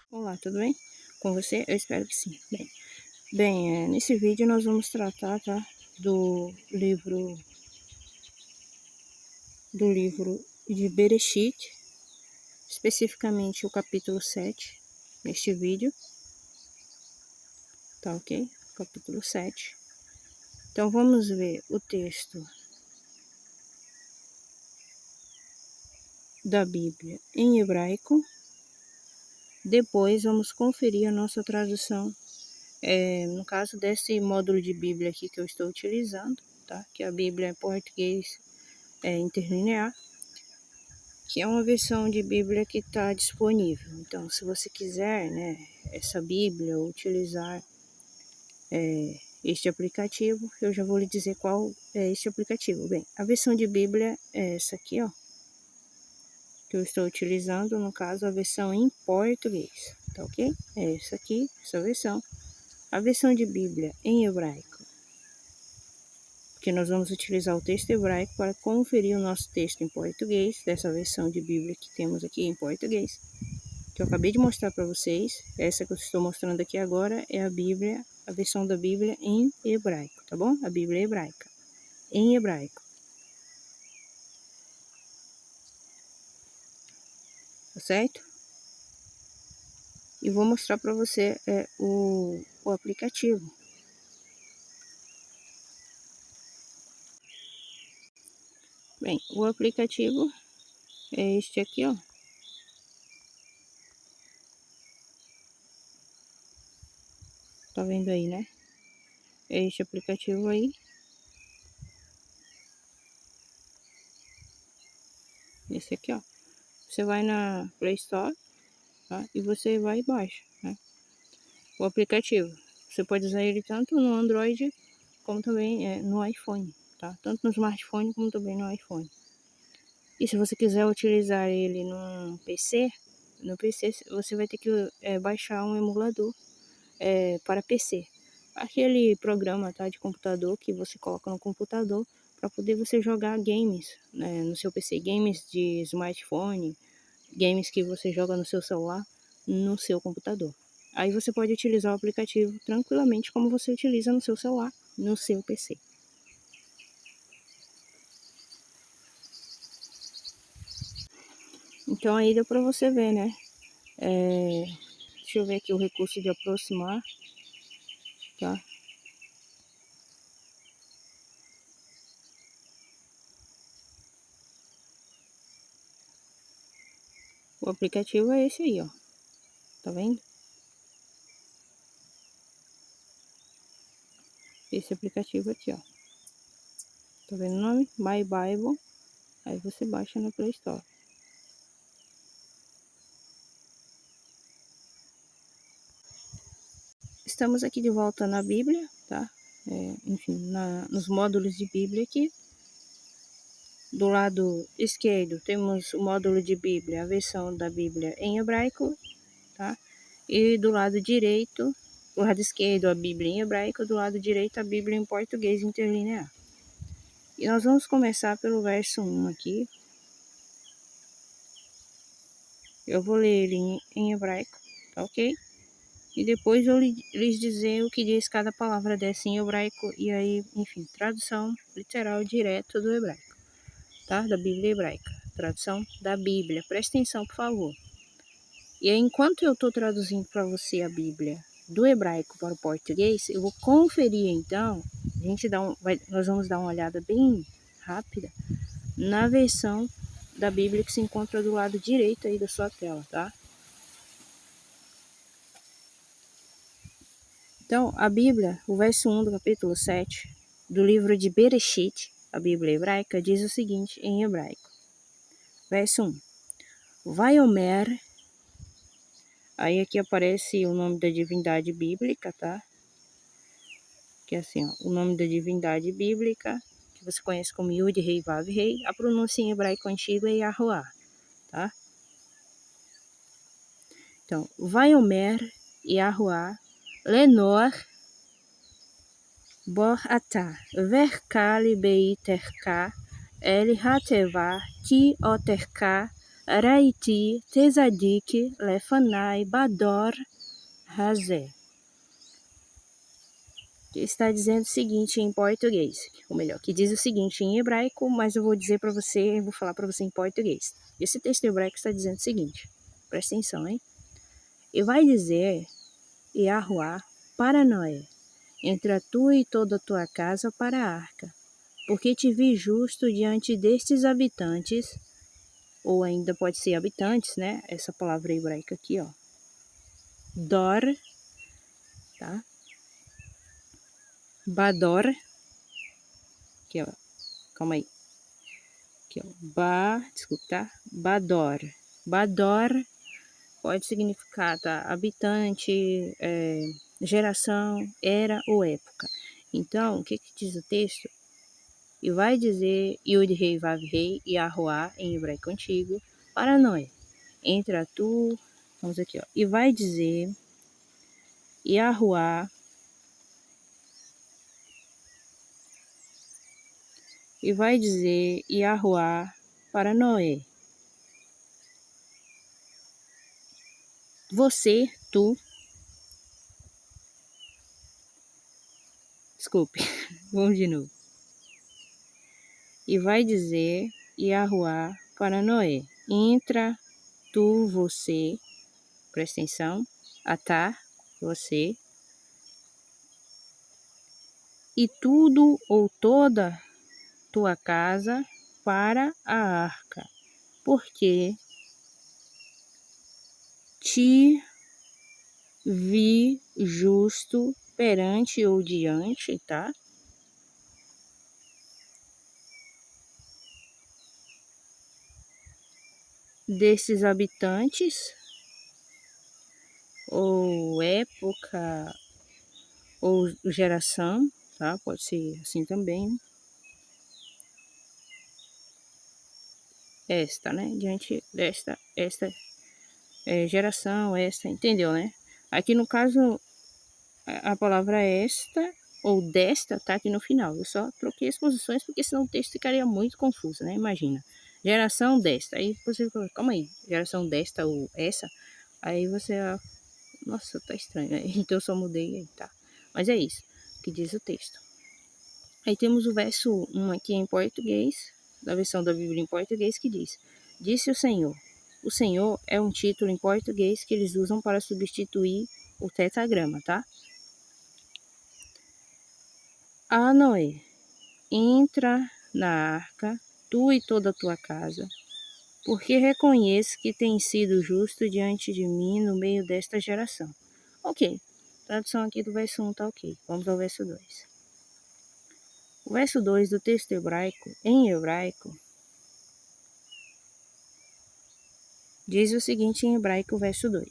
Olá, tudo bem com você? Eu espero que sim. Bem, nesse vídeo nós vamos tratar, tá, do livro de Bereshit, especificamente o capítulo 7, neste vídeo, tá ok? Capítulo 7. Então vamos ver o texto da Bíblia em hebraico. Depois vamos conferir a nossa tradução, no caso desse módulo de Bíblia aqui que eu estou utilizando, tá? Que é a Bíblia em português interlinear, que é uma versão de Bíblia que está disponível. Então, se você quiser, né, essa Bíblia, utilizar este aplicativo, eu já vou lhe dizer qual é este aplicativo. Bem, a versão de Bíblia é essa aqui, ó, que eu estou utilizando, no caso, a versão em português, tá ok? É essa aqui, essa versão. A versão de Bíblia em hebraico, porque nós vamos utilizar o texto hebraico para conferir o nosso texto em português, dessa versão de Bíblia que temos aqui em português, que eu acabei de mostrar para vocês. Essa que eu estou mostrando aqui agora é a Bíblia, a versão da Bíblia em hebraico, tá bom? A Bíblia hebraica, em hebraico. Tá certo? E vou mostrar para você o aplicativo. Bem, o aplicativo é este aqui, ó. Tá vendo aí, né? É este aplicativo aí. Esse aqui, ó. Você vai na Play Store, tá? E você vai e baixa, né? O aplicativo. Você pode usar ele tanto no Android como também no iPhone, tá? Tanto no smartphone como também no iPhone. E se você quiser utilizar ele no PC você vai ter que baixar um emulador para PC. Aquele programa, tá, de computador que você coloca no computador para poder você jogar games, né, no seu PC, games de smartphone, games que você joga no seu celular, no seu computador. Aí você pode utilizar o aplicativo tranquilamente como você utiliza no seu celular, no seu PC. Então aí deu para você ver, né? Deixa eu ver aqui o recurso de aproximar, tá? O aplicativo é esse aí, ó. Tá vendo? Esse aplicativo aqui, ó. Tá vendo o nome? My Bible. Aí você baixa na Play Store. Estamos aqui de volta na Bíblia, tá? Enfim, nos módulos de Bíblia aqui. Do lado esquerdo temos o módulo de Bíblia, a versão da Bíblia em hebraico, tá? E do lado direito, do lado esquerdo a Bíblia em hebraico, do lado direito a Bíblia em português interlinear. E nós vamos começar pelo verso 1 aqui. Eu vou ler ele em hebraico, tá ok? E depois eu lhes dizer o que diz cada palavra dessa em hebraico. E aí, enfim, tradução literal direto do hebraico, tá? Da Bíblia hebraica. Tradução da Bíblia. Presta atenção, por favor. E aí, enquanto eu estou traduzindo para você a Bíblia do hebraico para o português, eu vou conferir, então, nós vamos dar uma olhada bem rápida na versão da Bíblia que se encontra do lado direito aí da sua tela, tá? Então, a Bíblia, o verso 1 do capítulo 7 do livro de Bereshit, a Bíblia hebraica, diz o seguinte em hebraico. Verso 1. Vaiomer Aí aqui aparece o nome da divindade bíblica, tá? Que é assim, ó, o nome da divindade bíblica, que você conhece como Yud Rei Vav Rei. A pronúncia em hebraico antigo é Yahuwah, tá? Então, Vaiomer Yahuwah Lenor Bor Atah Verkali Beiterka El Hateva Ki Oterka Raiti Tezadik Lefanai Bador Hazé. Está dizendo o seguinte em português, ou melhor, que diz o seguinte em hebraico, mas eu vou dizer para você, vou falar para você em português. Esse texto hebraico está dizendo o seguinte, presta atenção, hein? E vai dizer Yahuwah para Noé, entra tu e toda a tua casa para a arca, porque te vi justo diante destes habitantes, ou ainda pode ser habitantes, né? Essa palavra hebraica aqui, ó. Dor, tá? Bador, aqui, ó. Calma aí. Aqui, ó. Desculpa, tá? Bador. Bador pode significar, tá? Habitante, geração, era ou época. Então, o que diz o texto? E vai dizer Yud Rei Vav Rei Yahuwah em hebraico antigo para Noé. Entra tu, vamos aqui, ó. E vai dizer Yahuwah. E vai dizer Yahuwah para Noé. Você, tu. Desculpe, vamos de novo. E vai dizer Yahuwah para Noé. Entra tu, você. Presta atenção. Atá, você. E tudo ou toda tua casa para a arca, porque te vi justo perante ou diante, tá? Desses habitantes, ou época, ou geração, tá? Pode ser assim também. Esta, né? Diante desta, esta geração, esta, entendeu, né? Aqui no caso, a palavra esta ou desta tá aqui no final. Eu só troquei as posições porque senão o texto ficaria muito confuso, né? Imagina. Geração desta. Aí você fala, calma aí, geração desta ou essa. Aí você, nossa, tá estranho, né? Então eu só mudei aí, tá? Mas é isso que diz o texto. Aí temos o verso 1 aqui em português, da versão da Bíblia em português, que diz: Disse o Senhor. O Senhor é um título em português que eles usam para substituir o tetragrama, tá? A Noé, entra na arca, tu e toda a tua casa, porque reconheço que tens sido justo diante de mim no meio desta geração. Ok, tradução aqui do verso 1 tá ok. Vamos ao verso 2. O verso 2 do texto hebraico, em hebraico, diz o seguinte em hebraico, o verso 2.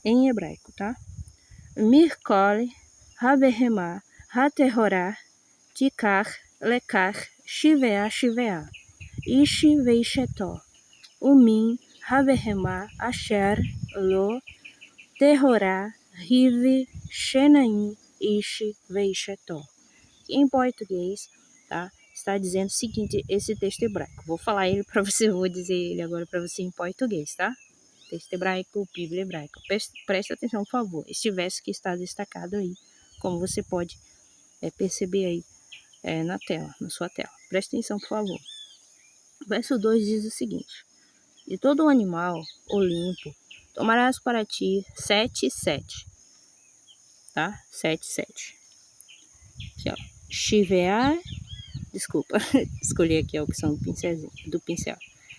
Em hebraico, tá? Mirkol, Habehemah, Haterorah, Tikar, Lekar, Shivea, Shivea, Ishi Veishetó, Umin, Habehemah, Asher, Lo, Terorá, Rive, Shenaim, Ishi Veishetó. Em português, tá? Está dizendo o seguinte, esse texto hebraico. Vou falar ele para você, vou dizer ele agora para você em português, tá? Texto hebraico, Bíblia hebraica. Preste atenção, por favor. Este verso que está destacado aí, como você pode perceber aí na tela, na sua tela. Preste atenção, por favor. O verso 2 diz o seguinte: De todo animal ou limpo, tomarás para ti 7, tá? 7. Aqui, ó. Shiveá, desculpa, escolhi aqui a opção do pincel.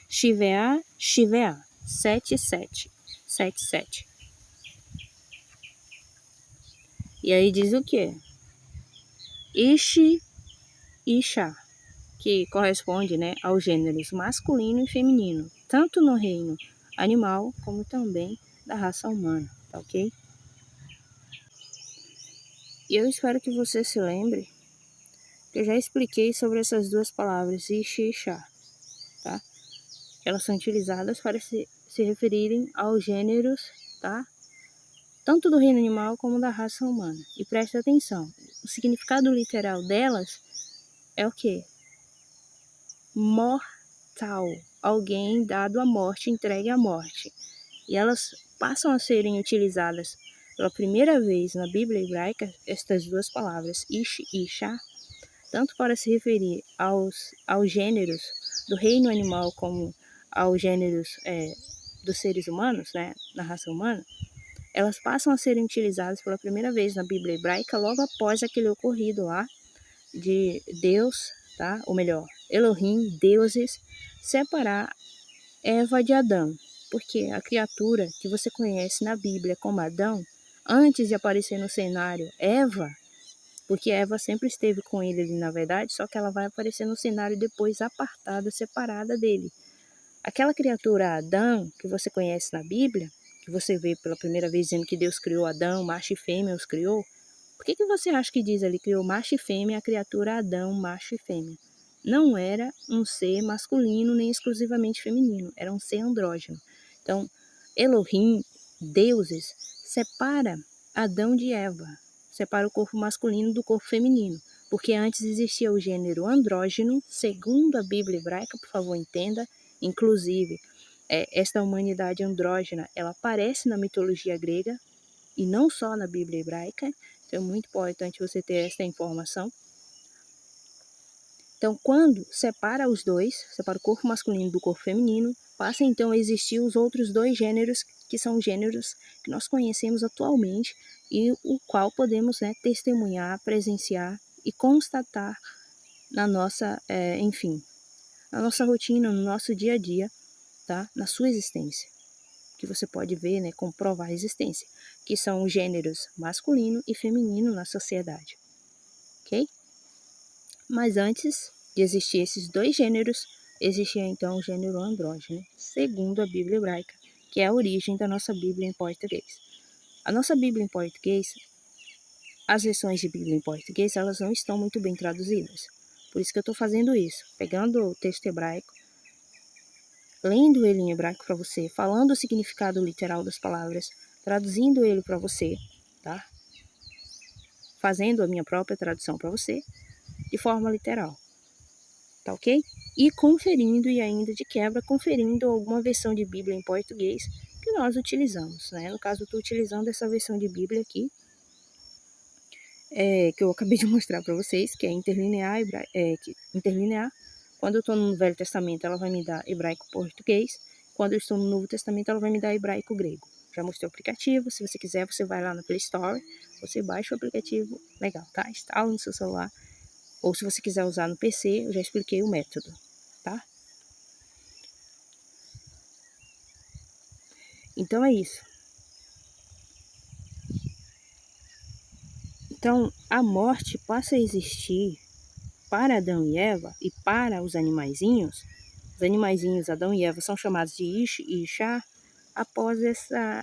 Shiveá, 7. E aí diz o quê? Ishi, Isha, que corresponde, né, aos gêneros masculino e feminino, tanto no reino animal como também da raça humana. tá ok? E eu espero que você se lembre que eu já expliquei sobre essas duas palavras, ish e shá, tá? Elas são utilizadas para se referirem aos gêneros, tá? Tanto do reino animal como da raça humana. E preste atenção, o significado literal delas é o quê? Mortal, alguém dado à morte, entregue à morte. E elas passam a serem utilizadas pela primeira vez na Bíblia hebraica, estas duas palavras, ish e shá, tanto para se referir aos gêneros do reino animal como aos gêneros dos seres humanos, né, na raça humana, elas passam a serem utilizadas pela primeira vez na Bíblia hebraica logo após aquele ocorrido lá de Deus, tá? Ou melhor, Elohim, deuses, separar Eva de Adão, porque a criatura que você conhece na Bíblia como Adão, antes de aparecer no cenário Eva, porque Eva sempre esteve com ele ali na verdade, só que ela vai aparecer no cenário depois apartada, separada dele. Aquela criatura Adão que você conhece na Bíblia, que você vê pela primeira vez dizendo que Deus criou Adão, macho e fêmea os criou, por que você acha que diz ali que criou macho e fêmea, a criatura Adão, macho e fêmea? Não era um ser masculino nem exclusivamente feminino, era um ser andrógeno. Então, Elohim, deuses, separa Adão de Eva, separa o corpo masculino do corpo feminino, porque antes existia o gênero andrógeno, segundo a Bíblia hebraica, por favor entenda, inclusive, esta humanidade andrógena, ela aparece na mitologia grega, e não só na Bíblia hebraica, então é muito importante você ter essa informação. Então, quando separa os dois, separa o corpo masculino do corpo feminino, passa então a existir os outros dois gêneros, que são os gêneros que nós conhecemos atualmente e o qual podemos, né, testemunhar, presenciar e constatar na nossa, na nossa rotina, no nosso dia a dia, tá? Na sua existência, que você pode ver, né, comprovar a existência, que são os gêneros masculino e feminino na sociedade, ok? Mas antes de existir esses dois gêneros, existia então o gênero andrógeno, segundo a Bíblia hebraica, que é a origem da nossa Bíblia em português. A nossa Bíblia em português, as versões de Bíblia em português, elas não estão muito bem traduzidas. Por isso que eu estou fazendo isso, pegando o texto hebraico, lendo ele em hebraico para você, falando o significado literal das palavras, traduzindo ele para você, tá? Fazendo a minha própria tradução para você, de forma literal, tá ok? E conferindo, e ainda de quebra, conferindo alguma versão de Bíblia em português que nós utilizamos, né? No caso, eu estou utilizando essa versão de Bíblia aqui, que eu acabei de mostrar para vocês, que é interlinear, interlinear. Quando eu estou no Velho Testamento, ela vai me dar hebraico-português. Quando eu estou no Novo Testamento, ela vai me dar hebraico-grego. Já mostrei o aplicativo, se você quiser, você vai lá na Play Store, você baixa o aplicativo, legal, tá? Instala no seu celular. Ou se você quiser usar no PC, eu já expliquei o método, tá? Então é isso. Então, a morte passa a existir para Adão e Eva e para os animaizinhos. Os animaizinhos Adão e Eva são chamados de Ish e Ishá após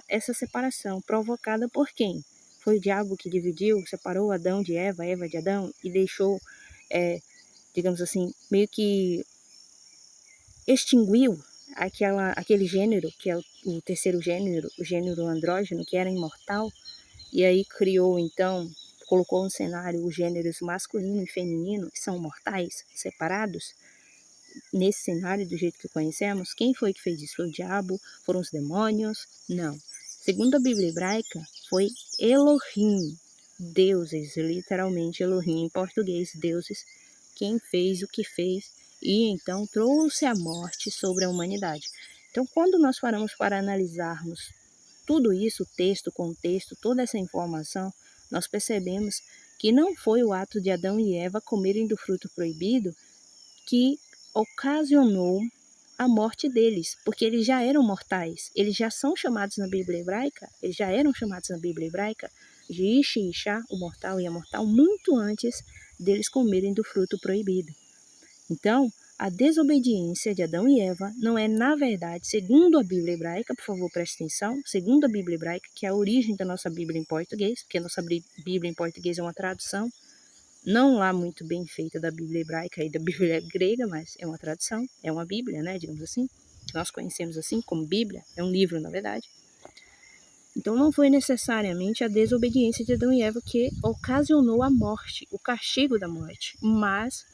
essa separação, provocada por quem? Foi o diabo que dividiu, separou Adão de Eva, Eva de Adão e deixou, digamos assim, meio que extinguiu aquele gênero, que é o terceiro gênero, o gênero andrógeno, que era imortal, e aí criou então, colocou no cenário os gêneros masculino e feminino, que são mortais, separados. Nesse cenário, do jeito que conhecemos, quem foi que fez isso? Foi o diabo? Foram os demônios? Não. Segundo a Bíblia hebraica, foi Elohim, deuses, literalmente Elohim, em português, deuses, quem fez o que fez e então trouxe a morte sobre a humanidade. Então, quando nós paramos para analisarmos tudo isso, texto, contexto, toda essa informação, nós percebemos que não foi o ato de Adão e Eva comerem do fruto proibido que ocasionou a morte deles, porque eles já eram mortais, eles já são chamados na Bíblia hebraica, eles já eram chamados na Bíblia hebraica de Ish e Ishá, o mortal e a mortal, muito antes deles comerem do fruto proibido. Então, A desobediência de Adão e Eva não é, na verdade, segundo a Bíblia hebraica, por favor, preste atenção, segundo a Bíblia hebraica, que é a origem da nossa Bíblia em português, porque a nossa Bíblia em português é uma tradução, não lá muito bem feita da Bíblia hebraica e da Bíblia grega, mas é uma tradução, é uma Bíblia, né, digamos assim, que nós conhecemos assim como Bíblia, é um livro, na verdade. Então não foi necessariamente a desobediência de Adão e Eva que ocasionou a morte, o castigo da morte, mas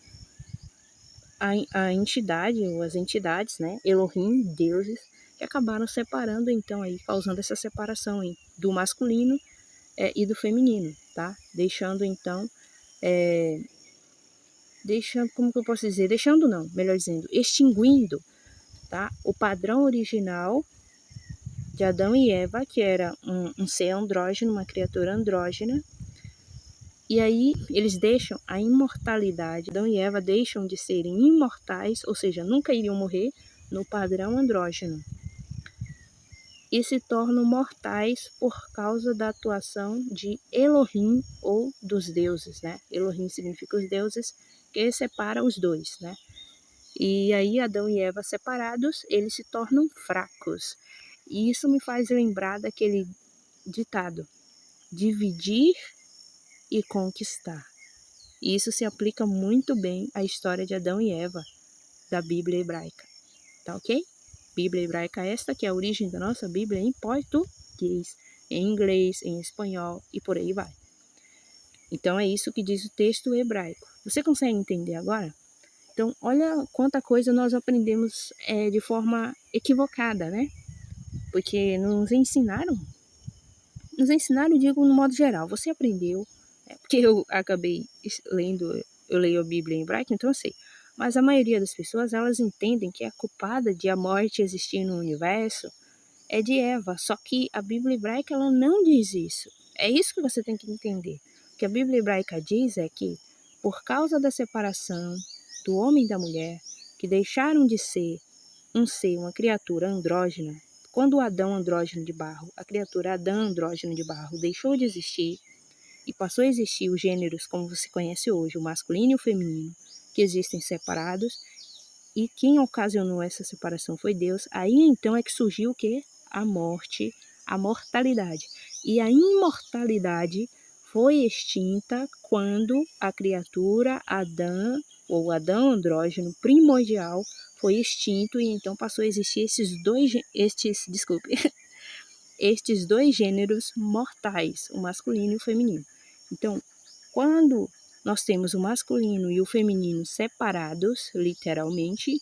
a entidade, ou as entidades, né, Elohim, deuses, que acabaram separando, então, aí, causando essa separação do masculino e do feminino, tá? Deixando, então, como que eu posso dizer? Deixando não, melhor dizendo, extinguindo, tá? O padrão original de Adão e Eva, que era um ser andrógeno, uma criatura andrógena, e aí eles deixam a imortalidade. Adão e Eva deixam de serem imortais, ou seja, nunca iriam morrer no padrão andrógeno. E se tornam mortais por causa da atuação de Elohim ou dos deuses, né? Elohim significa os deuses, que separa os dois, né? E aí Adão e Eva separados, eles se tornam fracos. E isso me faz lembrar daquele ditado: dividir e conquistar. E isso se aplica muito bem à história de Adão e Eva da Bíblia hebraica, tá ok? Bíblia hebraica esta que é a origem da nossa Bíblia em português, em inglês, em espanhol e por aí vai. Então é isso que diz o texto hebraico. Você consegue entender agora? Então olha quanta coisa nós aprendemos de forma equivocada, né? Porque nos ensinaram, digo no modo geral, você aprendeu, porque eu acabei lendo, eu leio a Bíblia em hebraico, então eu sei. Mas a maioria das pessoas, elas entendem que a culpada de a morte existir no universo é de Eva, só que a Bíblia hebraica ela não diz isso. É isso que você tem que entender. O que a Bíblia hebraica diz é que, por causa da separação do homem e da mulher, que deixaram de ser um ser, uma criatura andrógena, quando o Adão andrógeno de barro, a criatura Adão andrógeno de barro deixou de existir e passou a existir os gêneros como você conhece hoje, o masculino e o feminino, que existem separados, e quem ocasionou essa separação foi Deus, aí então é que surgiu o quê? A morte, a mortalidade. E a imortalidade foi extinta quando a criatura Adão, ou Adão andrógeno primordial, foi extinto e então passou a existir estes dois gêneros mortais, o masculino e o feminino. Então, quando nós temos o masculino e o feminino separados, literalmente,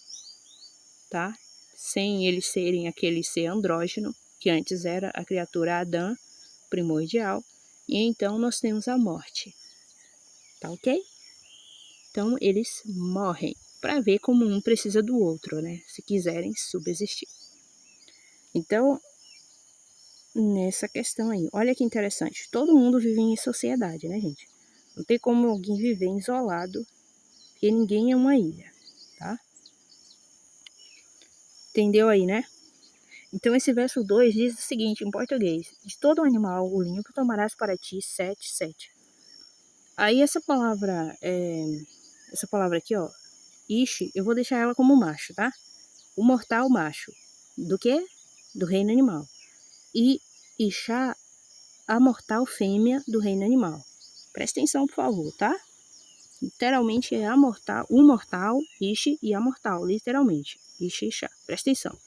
tá? Sem eles serem aquele ser andrógeno, que antes era a criatura Adão primordial, e então nós temos a morte, tá ok? Então eles morrem, para ver como um precisa do outro, né? Se quiserem subsistir. Então, nessa questão aí, olha que interessante, todo mundo vive em sociedade, né, gente? Não tem como alguém viver isolado, porque ninguém é uma ilha, tá? Entendeu aí, né? Então esse verso 2 diz o seguinte em português: de todo animal o limpo tomarás para ti 7. Aí essa palavra aqui, ó, ishi, eu vou deixar ela como macho, tá? O mortal macho. Do quê? Do reino animal. E Ixá, a mortal fêmea do reino animal. Presta atenção, por favor, tá? Literalmente é o mortal, Ishi, e a mortal, literalmente. Ishi, Ixá. Presta atenção.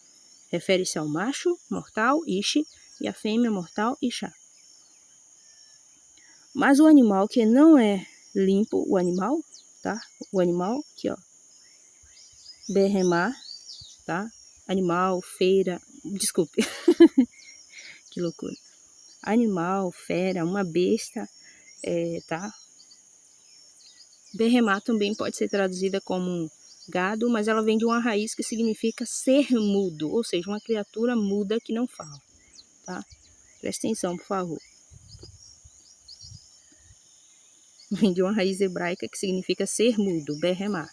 Refere-se ao macho, mortal, Ishi, e a fêmea, mortal, Ixá. Mas o animal que não é limpo, o animal, tá? O animal, aqui, ó. Berremá, tá? Animal, feira, desculpe. Que loucura. Animal, fera, uma besta, tá? Berremá também pode ser traduzida como gado, mas ela vem de uma raiz que significa ser mudo, ou seja, uma criatura muda que não fala, tá? Presta atenção, por favor. Vem de uma raiz hebraica que significa ser mudo, berremá.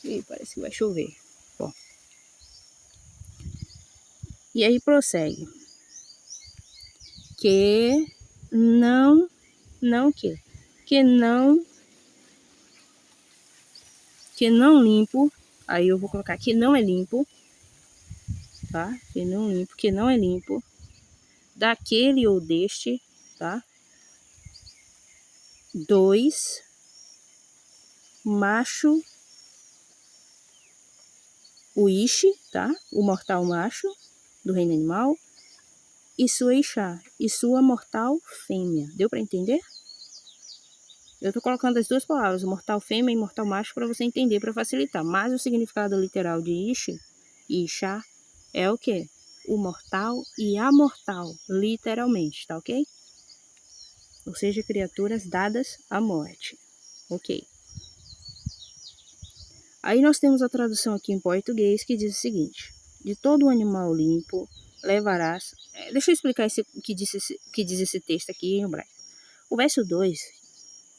Ih, parece que vai chover. Bom. E aí prossegue. Que não que não limpo, aí eu vou colocar que não é limpo, tá? Que não é limpo, daquele ou deste, tá? 2, macho, o Ishi, tá? O mortal macho do reino animal, e sua Ixá, e sua mortal fêmea. Deu para entender? Eu tô colocando as duas palavras, mortal fêmea e mortal macho, para você entender, para facilitar. Mas o significado literal de Ishi e Ixá é o quê? O mortal e a mortal, literalmente, tá ok? Ou seja, criaturas dadas à morte. Ok. Aí nós temos a tradução aqui em português que diz o seguinte: de todo animal limpo levarás. Deixa eu explicar o que diz esse texto aqui em hebraico. O verso 2,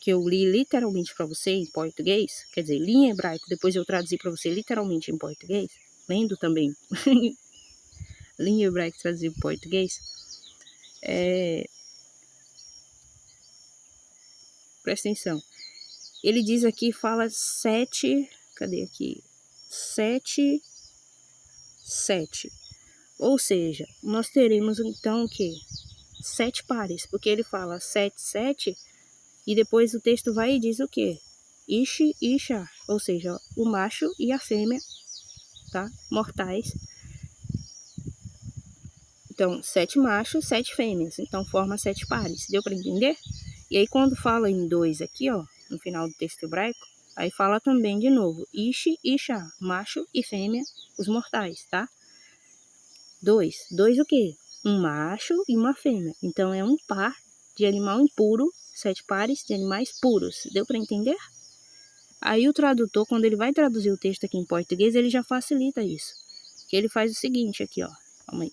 que eu li literalmente para você em português, quer dizer, li em hebraico, depois eu traduzi para você literalmente em português, lendo também, li em hebraico e traduzi para português, presta atenção. Ele diz aqui, fala 7, cadê aqui? 7, 7. Ou seja, nós teremos então o quê? 7 pares, porque ele fala 7, 7, e depois o texto vai e diz o quê? Ishi e Isha, ou seja, o macho e a fêmea, tá? Mortais. Então, 7 machos, 7 fêmeas, então forma 7 pares, deu para entender? E aí quando fala em 2 aqui, ó, no final do texto hebraico, aí fala também de novo, Ishi e Isha, macho e fêmea, os mortais, tá? 2 o quê? Um macho e uma fêmea. Então é um par de animal impuro, 7 pares de animais puros. Deu para entender? Aí o tradutor, quando ele vai traduzir o texto aqui em português, ele já facilita isso. Que ele faz o seguinte aqui, ó. Calma aí.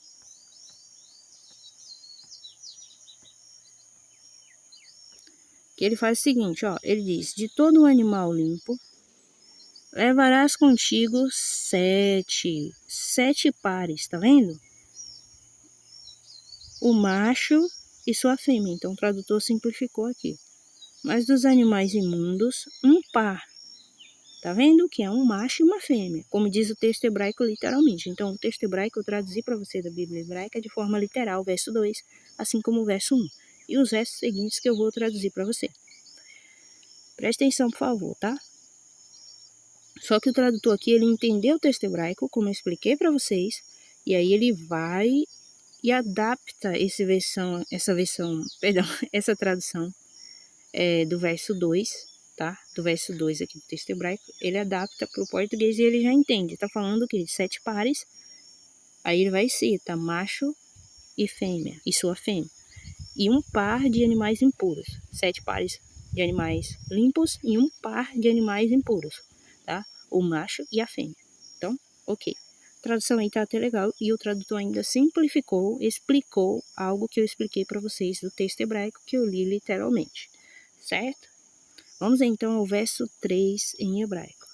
Que ele faz o seguinte, ó. Ele diz: de todo animal limpo, levarás contigo 7. 7 pares, tá vendo? O macho e sua fêmea. Então o tradutor simplificou aqui. Mas dos animais imundos, um par. Tá vendo? Que é um macho e uma fêmea, como diz o texto hebraico literalmente. Então, o texto hebraico eu traduzi para você da Bíblia hebraica de forma literal, o verso 2, assim como o verso 1. E os versos seguintes que eu vou traduzir para você. Presta atenção, por favor, tá? Só que o tradutor aqui, ele entendeu o texto hebraico, como eu expliquei para vocês, e aí ele vai e adapta essa tradução do verso 2, tá? Do verso 2 aqui do texto hebraico, ele adapta para o português e ele já entende. Tá falando que 7 pares, aí ele vai citar macho e fêmea, e sua fêmea. E um par de animais impuros. 7 pares de animais limpos e um par de animais impuros, tá? O macho e a fêmea. Então, ok. A tradução aí tá até legal e o tradutor ainda simplificou, explicou algo que eu expliquei para vocês do texto hebraico que eu li literalmente, certo? Vamos então ao verso 3 em hebraico.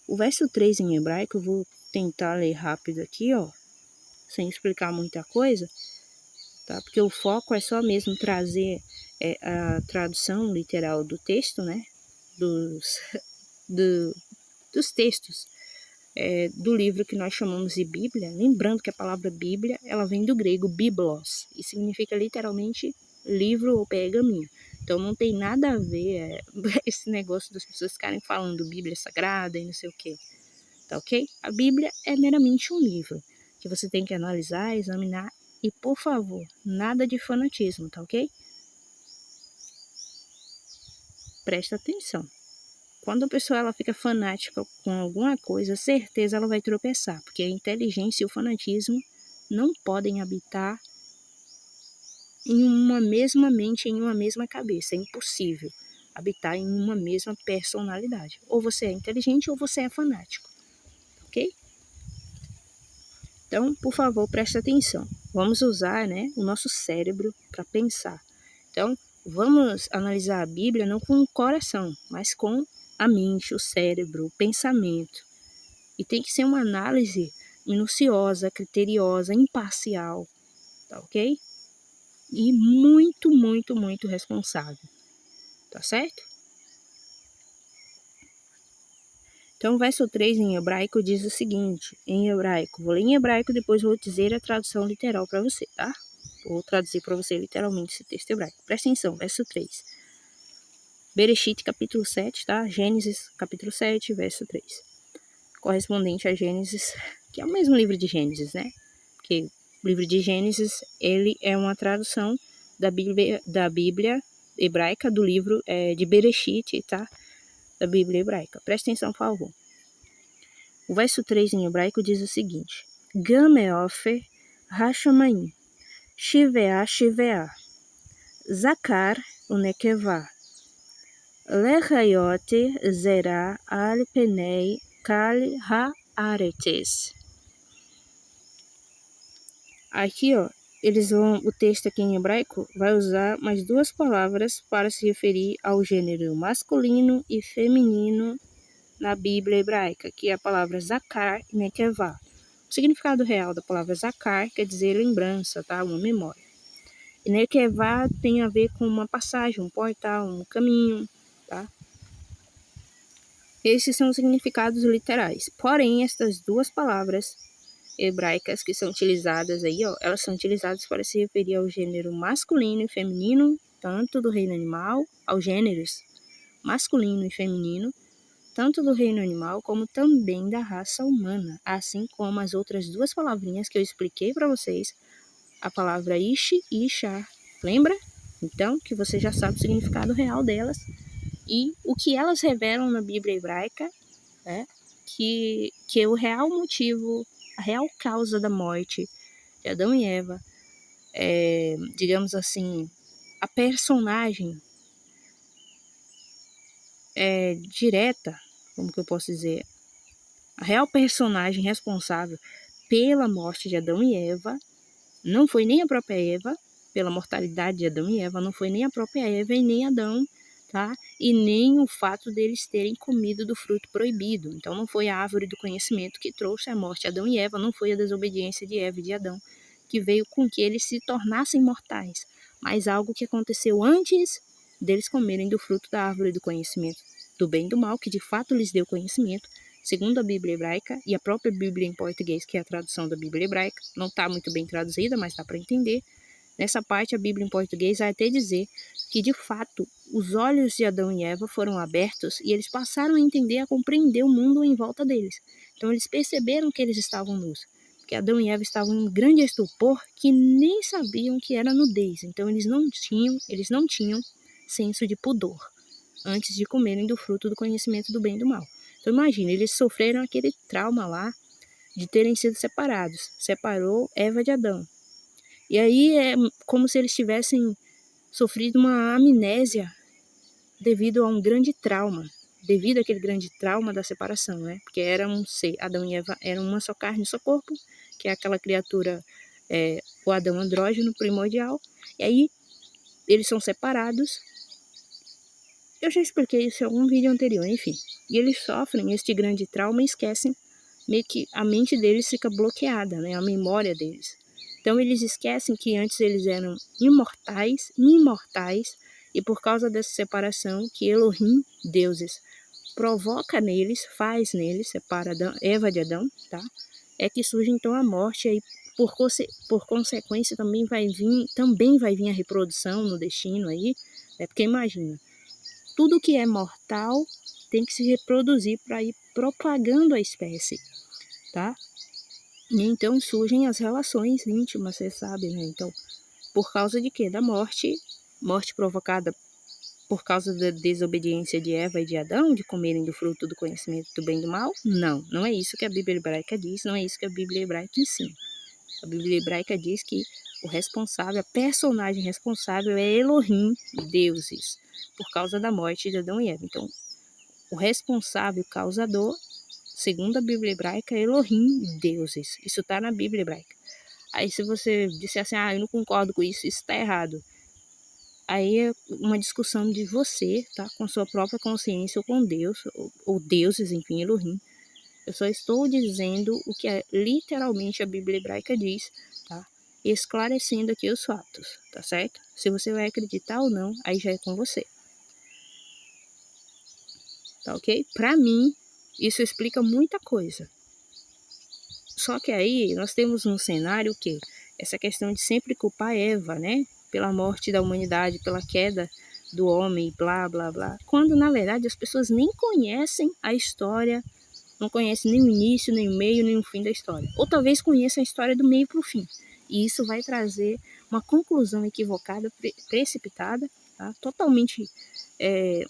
O verso 3 em hebraico, eu vou tentar ler rápido aqui, ó, sem explicar muita coisa, tá? Porque o foco é só mesmo trazer a tradução literal do texto, né? Dos textos do livro que nós chamamos de Bíblia. Lembrando que a palavra Bíblia, ela vem do grego biblos, e significa literalmente livro ou pergaminho. Então não tem nada a ver esse negócio das pessoas ficarem falando Bíblia Sagrada e não sei o que, tá ok? A Bíblia é meramente um livro que você tem que analisar, examinar e, por favor, nada de fanatismo, tá ok? Presta atenção. Quando a pessoa ela fica fanática com alguma coisa, certeza ela vai tropeçar, porque a inteligência e o fanatismo não podem habitar em uma mesma mente, em uma mesma cabeça. É impossível habitar em uma mesma personalidade. Ou você é inteligente ou você é fanático, ok? Então, por favor, preste atenção. Vamos usar, né, o nosso cérebro para pensar. Então, vamos analisar a Bíblia não com o coração, mas com a mente, o cérebro, o pensamento. E tem que ser uma análise minuciosa, criteriosa, imparcial, tá ok? E muito responsável, tá certo? Então, o verso 3 em hebraico diz o seguinte, em hebraico, vou ler em hebraico, depois vou dizer a tradução literal para você, tá? Vou traduzir para você literalmente esse texto hebraico. Presta atenção, verso 3. Bereshit, capítulo 7, tá? Gênesis, capítulo 7, verso 3. Correspondente a Gênesis, que é o mesmo livro de Gênesis, né? Porque o livro de Gênesis, ele é uma tradução da Bíblia hebraica, do livro de Bereshit, tá? Da Bíblia hebraica. Presta atenção, por favor. O verso 3 em hebraico diz o seguinte: Gameofer Hashamayim, Shivea, Zakar Unekevá, Lechayote Zerá al Penei Kal Haaretes. Aqui, ó, o texto aqui em hebraico vai usar mais duas palavras para se referir ao gênero masculino e feminino na Bíblia hebraica, que é a palavra zakar e nekevá. O significado real da palavra zakar quer dizer lembrança, tá? Uma memória. E nekevá tem a ver com uma passagem, um portal, um caminho, tá? Esses são os significados literais. Porém, estas duas palavras hebraicas que são utilizadas aí, ó, elas são utilizadas para se referir ao gênero masculino e feminino, tanto do reino animal, aos gêneros masculino e feminino, tanto do reino animal como também da raça humana, assim como as outras duas palavrinhas que eu expliquei para vocês, a palavra ish e ishar. Lembra? Então, que você já sabe o significado real delas e o que elas revelam na Bíblia hebraica, né? Que o real motivo, a real causa da morte de Adão e Eva, digamos assim, a personagem direta, como que eu posso dizer, a real personagem responsável pela morte de Adão e Eva não foi nem a própria Eva, pela mortalidade de Adão e Eva, não foi nem a própria Eva e nem Adão, tá? E nem o fato deles terem comido do fruto proibido. Então não foi a árvore do conhecimento que trouxe a morte de Adão e Eva, não foi a desobediência de Eva e de Adão que veio com que eles se tornassem mortais, mas algo que aconteceu antes deles comerem do fruto da árvore do conhecimento do bem e do mal, que de fato lhes deu conhecimento, segundo a Bíblia hebraica e a própria Bíblia em português, que é a tradução da Bíblia hebraica, não está muito bem traduzida, mas dá para entender. Nessa parte, a Bíblia em português vai até dizer que, de fato, os olhos de Adão e Eva foram abertos e eles passaram a entender, a compreender o mundo em volta deles. Então, eles perceberam que eles estavam nus, que Adão e Eva estavam em um grande estupor que nem sabiam que era nudez. Então, eles não tinham senso de pudor antes de comerem do fruto do conhecimento do bem e do mal. Então imagina, eles sofreram aquele trauma lá de terem sido separados. Separou Eva de Adão. E aí é como se eles tivessem sofrido uma amnésia devido a um grande trauma. Devido àquele grande trauma da separação, né? Porque era um ser, Adão e Eva eram uma só carne, um só corpo, que é aquela criatura, o Adão andrógeno primordial. E aí eles são separados. Eu já expliquei isso em algum vídeo anterior, enfim. E eles sofrem este grande trauma e esquecem, meio que a mente deles fica bloqueada, né? A memória deles. Então eles esquecem que antes eles eram imortais, e por causa dessa separação que Elohim, deuses, provoca neles, faz neles, separa Eva de Adão, tá? É que surge então a morte, aí por consequência também vai vir a reprodução no destino aí, né? Porque imagina, tudo que é mortal tem que se reproduzir para ir propagando a espécie, tá? E então surgem as relações íntimas, você sabe, né? Então, por causa de quê? Da morte provocada por causa da desobediência de Eva e de Adão, de comerem do fruto do conhecimento do bem e do mal? Não, não é isso que a Bíblia hebraica diz, não é isso que a Bíblia hebraica ensina. A Bíblia hebraica diz que o responsável, a personagem responsável é Elohim, deuses, por causa da morte de Adão e Eva. Então, o responsável causador, segundo a Bíblia hebraica, é Elohim, deuses. Isso está na Bíblia hebraica. Aí se você disser assim, eu não concordo com isso está errado. Aí é uma discussão de você, tá? Com sua própria consciência ou com Deus, ou deuses, enfim, Elohim. Eu só estou dizendo o que literalmente a Bíblia hebraica diz, tá? Esclarecendo aqui os fatos, tá certo? Se você vai acreditar ou não, aí já é com você. Tá ok? Para mim, a Bíblia hebraica, ela ensina que Adão e Eva, eles foram Isso explica muita coisa. Só que aí nós temos um cenário que essa questão de sempre culpar Eva, né? Pela morte da humanidade, pela queda do homem, blá, blá, blá. Quando, na verdade, as pessoas nem conhecem a história, não conhecem nem o início, nem o meio, nem o fim da história. Ou talvez conheçam a história do meio para o fim. E isso vai trazer uma conclusão equivocada, precipitada, tá? Totalmente,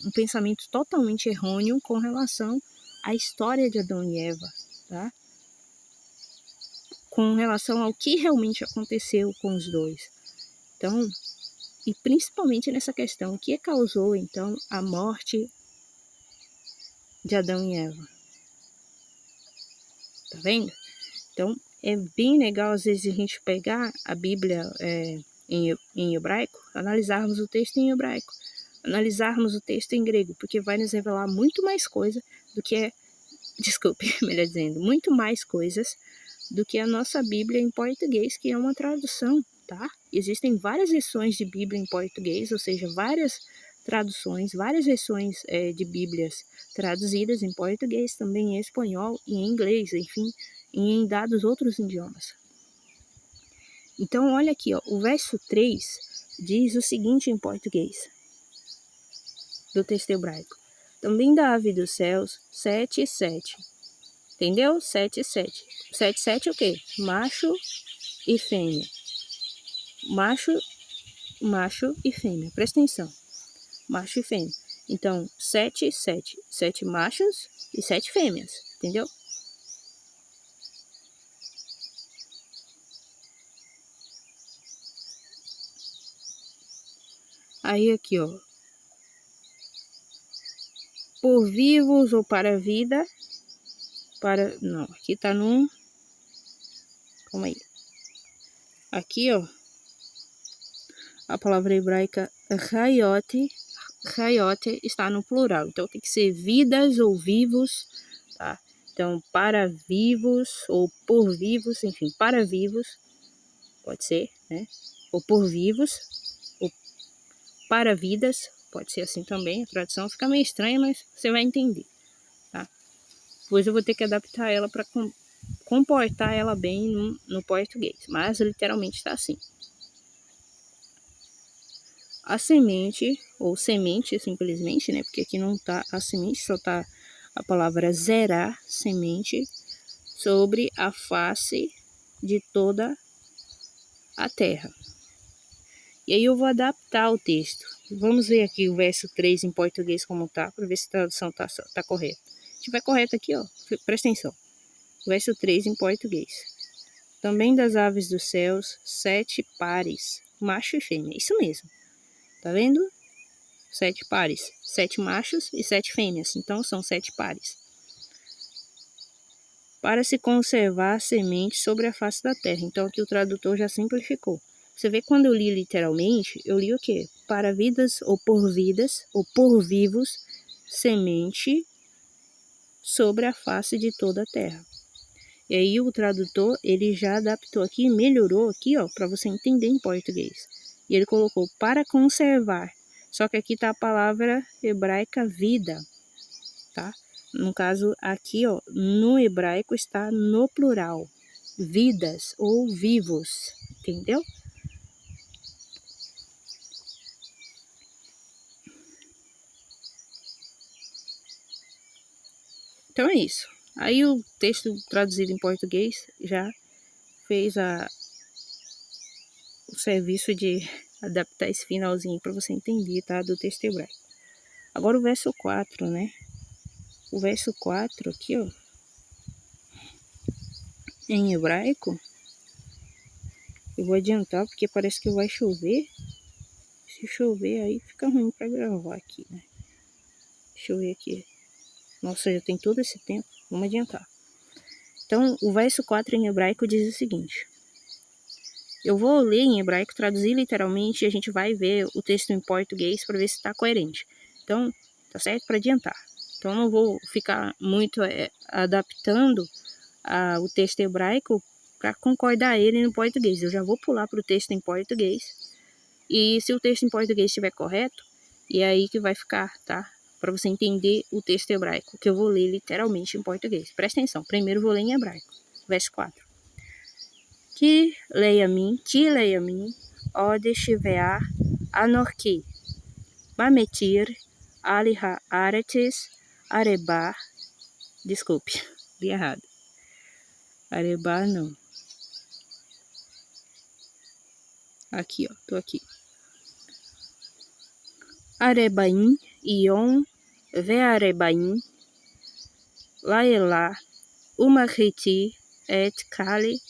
um pensamento totalmente errôneo com relação à história de Adão e Eva, tá? Com relação ao que realmente aconteceu com os dois. Então, e principalmente nessa questão, o que causou, então, a morte de Adão e Eva. Tá vendo? Então, é bem legal, às vezes, a gente pegar a Bíblia em hebraico, analisarmos o texto em hebraico, analisarmos o texto em grego, porque vai nos revelar muito mais coisa do que melhor dizendo, muito mais coisas do que a nossa Bíblia em português, que é uma tradução, tá? Existem várias versões de Bíblia em português, ou seja, várias traduções, várias versões de Bíblias traduzidas em português, também em espanhol e em inglês, enfim, e em dados outros idiomas. Então, olha aqui, ó, o verso 3 diz o seguinte em português, do texto hebraico. Também da ave dos céus, 7 e 7. Entendeu? 7 e 7. 7 e 7 é o quê? Macho e fêmea. Macho e fêmea. Presta atenção. Macho e fêmea. Então, 7 e 7. 7 machos e 7 fêmeas. Entendeu? Aí aqui, ó. Por vivos ou para a vida. Não, aqui tá num... Calma aí. Aqui, ó. A palavra hebraica Hayot está no plural. Então, tem que ser vidas ou vivos, tá? Então, para vivos ou por vivos, enfim, para vivos, pode ser, né? Ou por vivos, ou para vidas, pode ser assim também. A tradução fica meio estranha, mas você vai entender, tá? Depois eu vou ter que adaptar ela para comportar ela bem no português, mas literalmente está assim. A semente, ou semente simplesmente, né? Porque aqui não tá a semente, só tá a palavra zerá, semente, sobre a face de toda a terra. E aí eu vou adaptar o texto. Vamos ver aqui o verso 3 em português como tá, para ver se a tradução tá correta. Se tiver correto aqui, ó, presta atenção. Verso 3 em português. Também das aves dos céus, 7 pares, macho e fêmea. Isso mesmo. Tá vendo? 7 pares. 7 machos e 7 fêmeas. Então, são 7 pares. Para se conservar a semente sobre a face da terra. Então, aqui o tradutor já simplificou. Você vê que quando eu li literalmente, eu li o quê? Para vidas, ou por vivos, semente sobre a face de toda a terra. E aí o tradutor, ele já adaptou aqui, melhorou aqui, ó, para você entender em português. E ele colocou para conservar. Só que aqui tá a palavra hebraica vida, tá? No caso aqui, ó, no hebraico está no plural. Vidas ou vivos, entendeu? Então é isso. Aí o texto traduzido em português já fez o serviço de adaptar esse finalzinho para você entender, tá? Do texto hebraico. Agora o verso 4, né? O verso 4 aqui, ó, em hebraico, eu vou adiantar porque parece que vai chover. Se chover aí fica ruim para gravar aqui, né? Deixa eu ver aqui. Nossa, já tem todo esse tempo. Vamos adiantar. Então, o verso 4 em hebraico diz o seguinte. Eu vou ler em hebraico, traduzir literalmente e a gente vai ver o texto em português para ver se está coerente. Então, tá certo? Para adiantar. Então, eu não vou ficar muito adaptando o texto hebraico para concordar ele no português. Eu já vou pular para o texto em português. E se o texto em português estiver correto, e é aí que vai ficar, tá? para você entender o texto hebraico, que eu vou ler literalmente em português. Presta atenção, primeiro vou ler em hebraico, verso 4. Que leia mim, ode shivear anorki, bametir, aliha aretes, arebar, desculpe, li errado. Arebar não. Aqui, ó, tô aqui. Arebaim, Ion, Vearebaim, Laelá, Umahiti, Et Kali,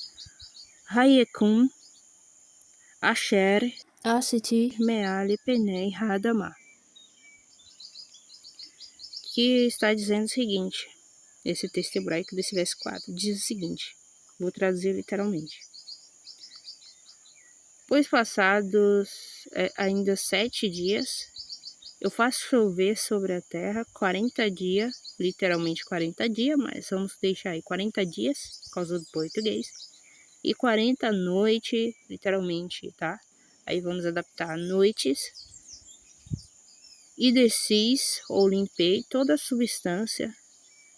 Hayekum, Asher, Asiti, Meali, Penei, Hadamá. Que está dizendo o seguinte, esse texto hebraico desse verso 4, diz o seguinte, vou traduzir literalmente. Pois passados ainda 7 dias, eu faço chover sobre a terra 40 dias, literalmente 40 dias, mas vamos deixar aí 40 dias, por causa do português, e 40 noites, literalmente, tá? Aí vamos adaptar noites, e descis ou limpei toda a substância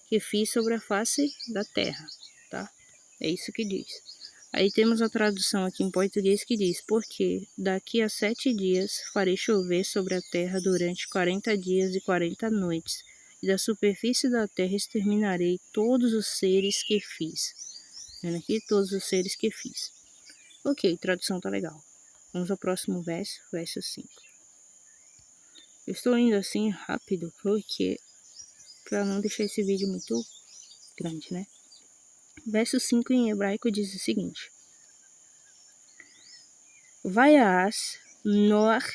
que fiz sobre a face da terra, tá? É isso que diz. Aí temos a tradução aqui em português que diz, porque daqui a 7 dias farei chover sobre a terra durante 40 dias e 40 noites, e da superfície da terra exterminarei todos os seres que fiz. Vendo aqui, todos os seres que fiz. Ok, tradução tá legal. Vamos ao próximo verso, verso 5. Eu estou indo assim rápido, porque para não deixar esse vídeo muito grande, né? Verso 5 em hebraico diz o seguinte. Vaias Noach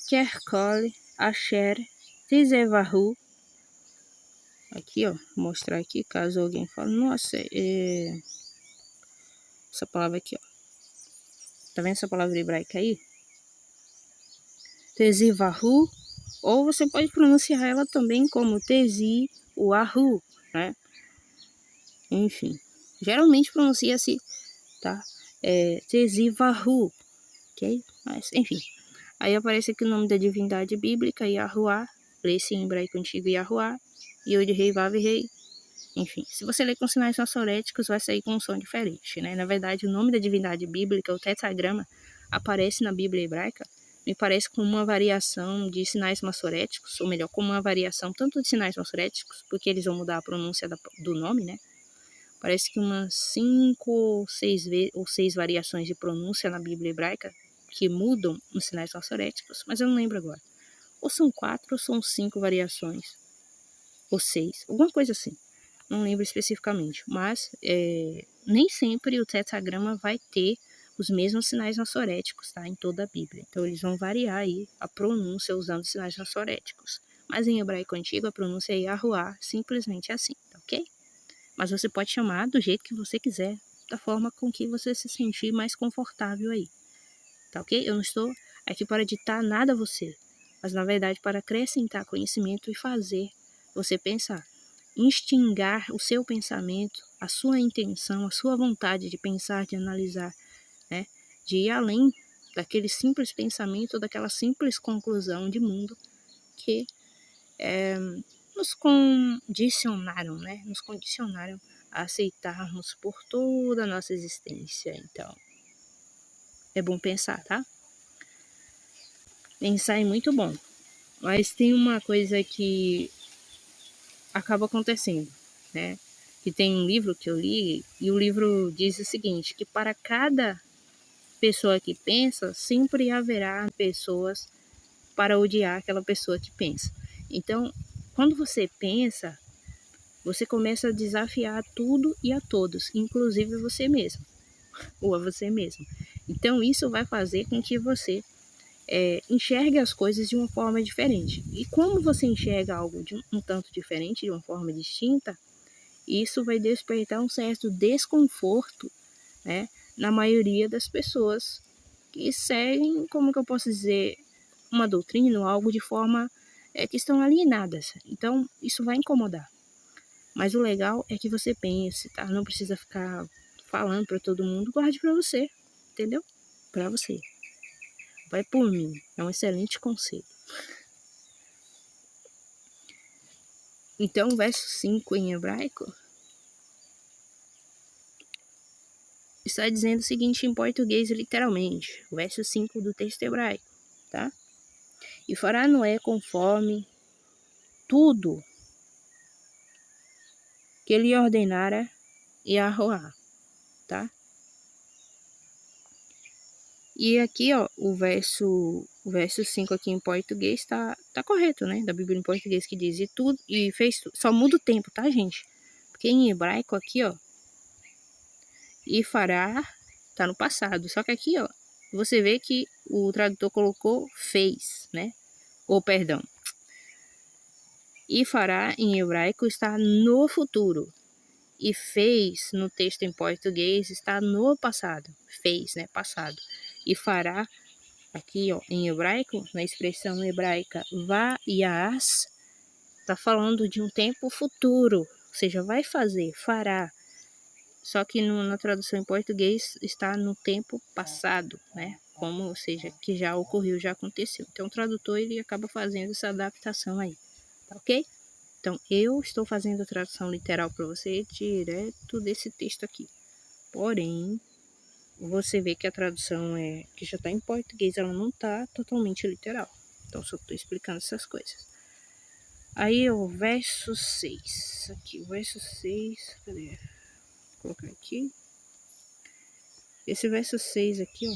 Kerkol Asher Tizevahu. Aqui, ó, vou mostrar aqui, caso alguém fale, nossa, essa palavra aqui, ó. Tá vendo essa palavra hebraica aí? Tezivahu, ou você pode pronunciar ela também como Tezivahu, né? Enfim, geralmente pronuncia-se, tá? Tezivahu, ok? Mas, enfim. Aí aparece aqui o nome da divindade bíblica, Yahuá, lê-se em hebraico antigo Yahuá, Yod Rei Vav Rei. Enfim, se você ler com sinais massoréticos, vai sair com um som diferente, né? Na verdade, o nome da divindade bíblica, o tetragrama, aparece na Bíblia hebraica, me parece como uma variação de sinais massoréticos, ou melhor, como uma variação tanto de sinais massoréticos, porque eles vão mudar a pronúncia do nome, né? Parece que umas 5 ou 6 variações de pronúncia na Bíblia hebraica que mudam os sinais massoréticos, mas eu não lembro agora. Ou são 4 ou são 5 variações, ou 6, alguma coisa assim. Não lembro especificamente, mas nem sempre o tetragrama vai ter os mesmos sinais massoréticos, tá? Em toda a Bíblia. Então, eles vão variar aí a pronúncia usando sinais massoréticos. Mas em hebraico antigo, a pronúncia é Yahuá, simplesmente assim, tá ok? Mas você pode chamar do jeito que você quiser, da forma com que você se sentir mais confortável aí, tá ok? Eu não estou aqui para ditar nada a você, mas na verdade para acrescentar conhecimento e fazer você pensar. Instigar o seu pensamento, a sua intenção, a sua vontade de pensar, de analisar, né? De ir além daquele simples pensamento, daquela simples conclusão de mundo que nos condicionaram, né? Nos condicionaram a aceitarmos por toda a nossa existência. Então, é bom pensar, tá? Pensar é muito bom. Mas tem uma coisa que acaba acontecendo, né? Que tem um livro que eu li, e o livro diz o seguinte, que para cada pessoa que pensa, sempre haverá pessoas para odiar aquela pessoa que pensa. Então, quando você pensa, você começa a desafiar tudo e a todos, inclusive você mesmo, ou a você mesmo. Então, isso vai fazer com que você enxergue as coisas de uma forma diferente. E como você enxerga algo de um tanto diferente, de uma forma distinta, isso vai despertar um certo desconforto, né, na maioria das pessoas que seguem, como que eu posso dizer, uma doutrina ou algo de forma que estão alienadas. Então, isso vai incomodar. Mas o legal é que você pense, tá? Não precisa ficar falando para todo mundo, guarde para você, entendeu? Para você. Vai por mim. É um excelente conselho. Então, o verso 5 em hebraico está dizendo o seguinte em português, literalmente. O verso 5 do texto hebraico, tá? E fará Noé conforme tudo que ele ordenara Yahová, tá? E aqui, ó, o verso 5 aqui em português tá correto, né? Da Bíblia em português que diz e tudo, e fez tudo. Só muda o tempo, tá, gente? Porque em hebraico aqui, ó, e fará tá no passado. Só que aqui, ó, você vê que o tradutor colocou fez, né? Ou perdão. E fará em hebraico está no futuro. E fez no texto em português está no passado. Fez, né? Passado. E fará aqui, ó, em hebraico, na expressão hebraica va'yas, tá falando de um tempo futuro, ou seja, vai fazer, fará. Só que na tradução em português está no tempo passado, né? Como, ou seja, que já ocorreu, já aconteceu. Então, o tradutor ele acaba fazendo essa adaptação aí, tá ok? Então, eu estou fazendo a tradução literal para você direto desse texto aqui. Porém, você vê que a tradução que já está em português, ela não está totalmente literal. Então, só estou explicando essas coisas. Aí, o verso 6. Aqui, o verso 6. Cadê? Vou colocar aqui. Esse verso 6 aqui, ó,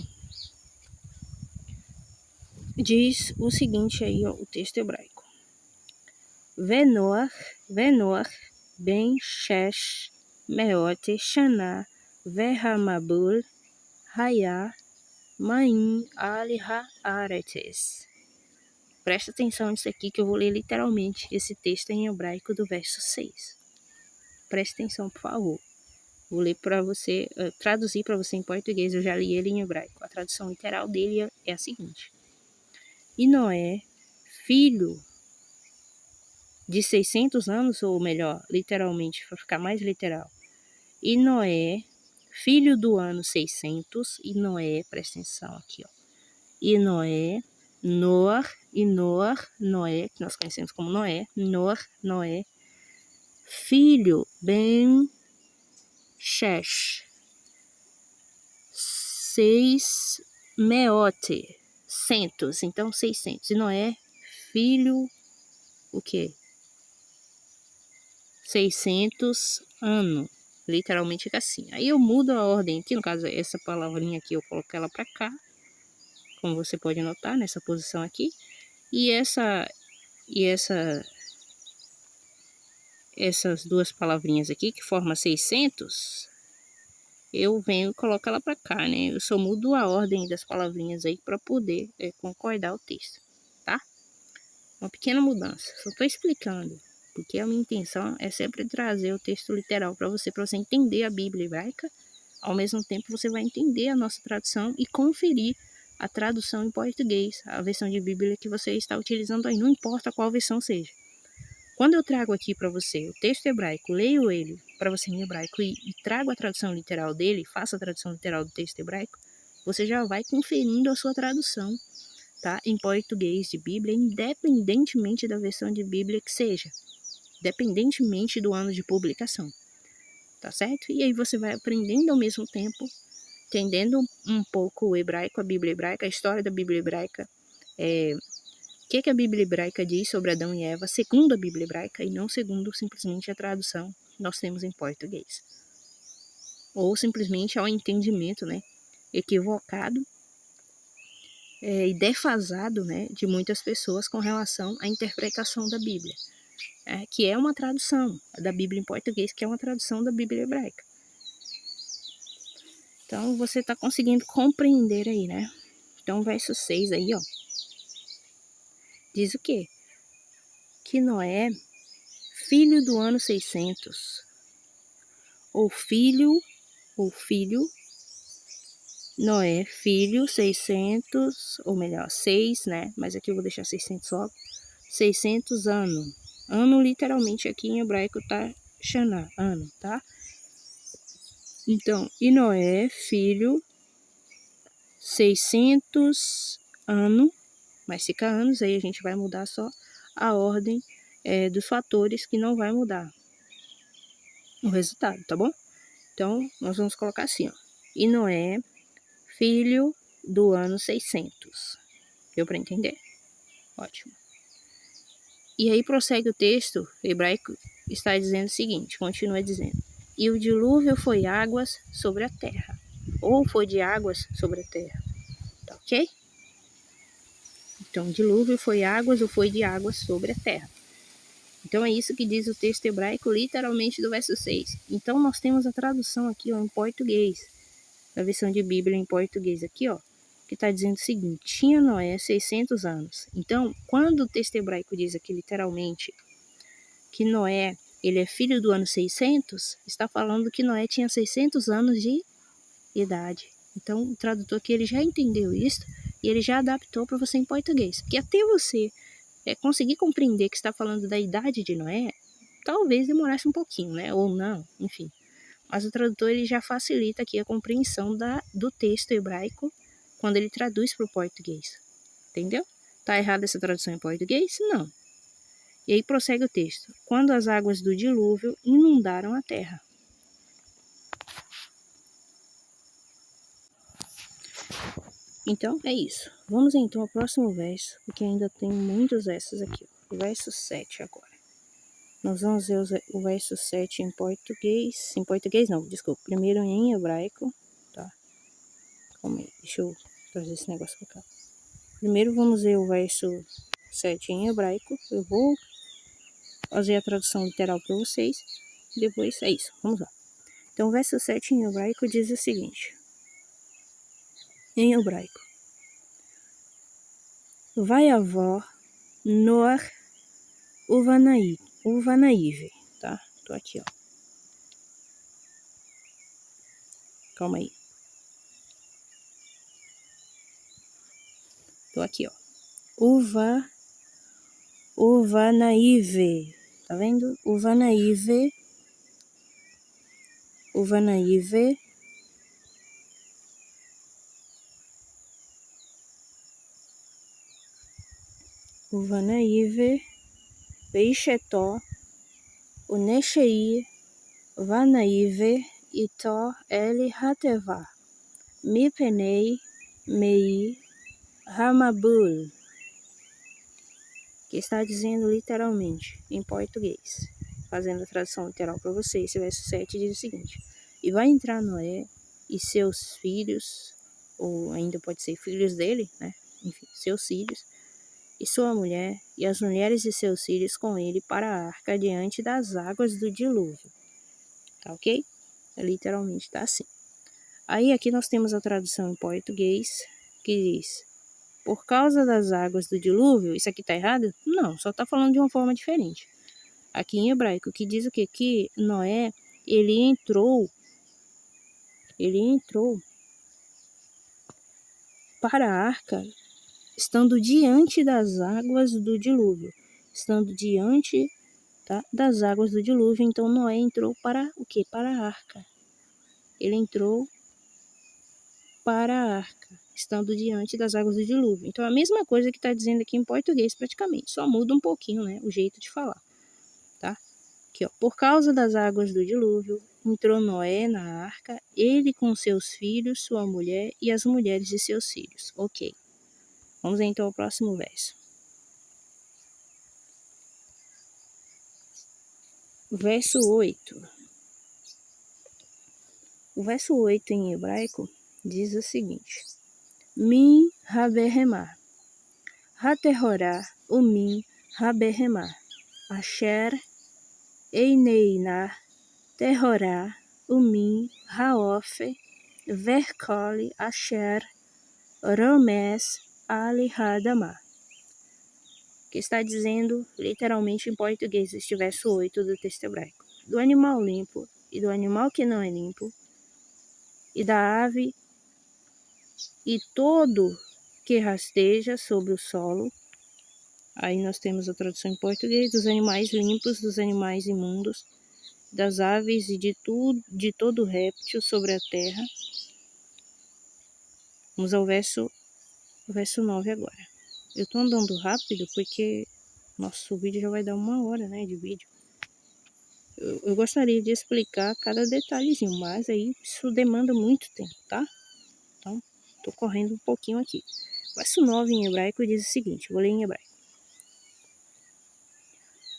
diz o seguinte aí, ó, o texto hebraico. Venor ben shesh meote shana vehamabul haya ma'im aliha aretes. Presta atenção nisso aqui que eu vou ler literalmente esse texto em hebraico do verso 6. Presta atenção, por favor. Vou ler para você, traduzir para você em português, eu já li ele em hebraico. A tradução literal dele é a seguinte. E Noé, filho de 600 anos, ou melhor, literalmente, para ficar mais literal. E Noé, filho do ano 600, e Noé, presta atenção aqui, ó. E Noé, Noé, que nós conhecemos como Noé, Noé, filho Ben Shesh, 6 meote, centos, então 600. E Noé, filho, o quê? 600 anos. Literalmente fica assim. Aí eu mudo a ordem aqui, no caso, essa palavrinha aqui, eu coloco ela pra cá, como você pode notar, nessa posição aqui. E essas duas palavrinhas aqui, que formam 600, eu venho e coloco ela pra cá, né? Eu só mudo a ordem das palavrinhas aí para poder concordar o texto, tá? Uma pequena mudança. Só tô explicando, porque a minha intenção é sempre trazer o texto literal para você entender a Bíblia hebraica. Ao mesmo tempo, você vai entender a nossa tradução e conferir a tradução em português, a versão de Bíblia que você está utilizando aí, não importa qual versão seja. Quando eu trago aqui para você o texto hebraico, leio ele para você em hebraico e trago a tradução literal dele, faço a tradução literal do texto hebraico, você já vai conferindo a sua tradução, tá? Em português de Bíblia, independentemente da versão de Bíblia que seja, independentemente do ano de publicação, tá certo? E aí você vai aprendendo ao mesmo tempo, entendendo um pouco o hebraico, a Bíblia hebraica, a história da Bíblia hebraica, o que a Bíblia hebraica diz sobre Adão e Eva, segundo a Bíblia hebraica, e não segundo simplesmente a tradução que nós temos em português. Ou simplesmente ao entendimento, né, equivocado e defasado, né, de muitas pessoas com relação à interpretação da Bíblia, que é uma tradução da Bíblia em português, que é uma tradução da Bíblia hebraica. Então, você está conseguindo compreender aí, né? Então, verso 6 aí, ó, diz o quê? Que Noé, filho do ano 600, ou filho, Noé, filho, 600, ou melhor, 6, né? Mas aqui eu vou deixar 600 logo. 600 anos. Ano, literalmente, aqui em hebraico tá Shana, ano, tá? Então, e Noé, filho, 600 anos, mas fica anos, aí a gente vai mudar só a ordem dos fatores que não vai mudar o resultado, tá bom? Então, nós vamos colocar assim, ó. E Noé, filho do ano 600. Deu para entender? Ótimo. E aí prossegue o texto hebraico, está dizendo o seguinte, continua dizendo. E o dilúvio foi águas sobre a terra. Ou foi de águas sobre a terra. Tá ok? Então, o dilúvio foi águas ou foi de águas sobre a terra. Então, é isso que diz o texto hebraico, literalmente do verso 6. Então, nós temos a tradução aqui, ó, em português. A versão de Bíblia em português aqui, ó, que está dizendo o seguinte, tinha Noé 600 anos. Então, quando o texto hebraico diz aqui literalmente que Noé, ele é filho do ano 600, está falando que Noé tinha 600 anos de idade. Então, o tradutor aqui, ele já entendeu isso e ele já adaptou para você em português. Porque até você conseguir compreender que está falando da idade de Noé, talvez demorasse um pouquinho, né? Ou não, enfim. Mas o tradutor ele já facilita aqui a compreensão do texto hebraico quando ele traduz para o português. Entendeu? Tá errada essa tradução em português? Não. E aí prossegue o texto. Quando as águas do dilúvio inundaram a terra. Então, é isso. Vamos então ao próximo verso, porque ainda tem muitos versos aqui. O verso 7 agora. Nós vamos ver o verso 7 em português. Em português não, desculpa. Primeiro em hebraico. Tá. Calma aí, deixa eu trazer esse negócio pra cá. Primeiro vamos ver o verso 7 em hebraico. Eu vou fazer a tradução literal para vocês. Depois é isso, vamos lá. Então o verso 7 em hebraico diz o seguinte. Em hebraico. Vai avó Noar Uvanaíve, tá? Tô aqui, ó. Calma aí. Tô aqui, ó. Uvanaíve. Tá vendo? Uvanaíve. Veishetó. Uneshei. Vanaive. Itó el Hatevá. Mipenei. Mei. Ramabul. Que está dizendo literalmente em português. Fazendo a tradução literal para você, esse verso 7 diz o seguinte. E vai entrar Noé e seus filhos, ou ainda pode ser filhos dele, né? Enfim, seus filhos, e sua mulher, e as mulheres de seus filhos com ele para a arca diante das águas do dilúvio. Tá ok? Literalmente tá assim. Aí aqui nós temos a tradução em português, que diz, por causa das águas do dilúvio, isso aqui tá errado? Não, só tá falando de uma forma diferente. Aqui em hebraico, que diz o quê? Que Noé, ele entrou para a arca estando diante das águas do dilúvio. Estando diante, tá, das águas do dilúvio. Então Noé entrou para o quê? Para a arca. Ele entrou para a arca, estando diante das águas do dilúvio. Então a mesma coisa que está dizendo aqui em português praticamente, só muda um pouquinho, né, o jeito de falar, tá? Aqui, ó, por causa das águas do dilúvio, entrou Noé na arca, ele com seus filhos, sua mulher e as mulheres de seus filhos. Ok. Vamos então ao próximo verso. Verso 8. O verso 8 em hebraico diz o seguinte. Min haberemar. Haterorá umin haberemar. Asher eineinar terrorá umin haofe vercole asher romes ali hadamar. Que está dizendo literalmente em português este verso 8 do texto hebraico. Do animal limpo e do animal que não é limpo, e da ave e todo que rasteja sobre o solo. Aí nós temos a tradução em português, dos animais limpos, dos animais imundos, das aves e de todo réptil sobre a terra. Vamos ao verso 9 agora. Eu tô andando rápido porque Nosso vídeo já vai dar 1 hora, né, de vídeo. Eu gostaria de explicar cada detalhezinho, mas aí isso demanda muito tempo, tá? Então, tô correndo um pouquinho aqui. Verso 9 em hebraico diz o seguinte, vou ler em hebraico.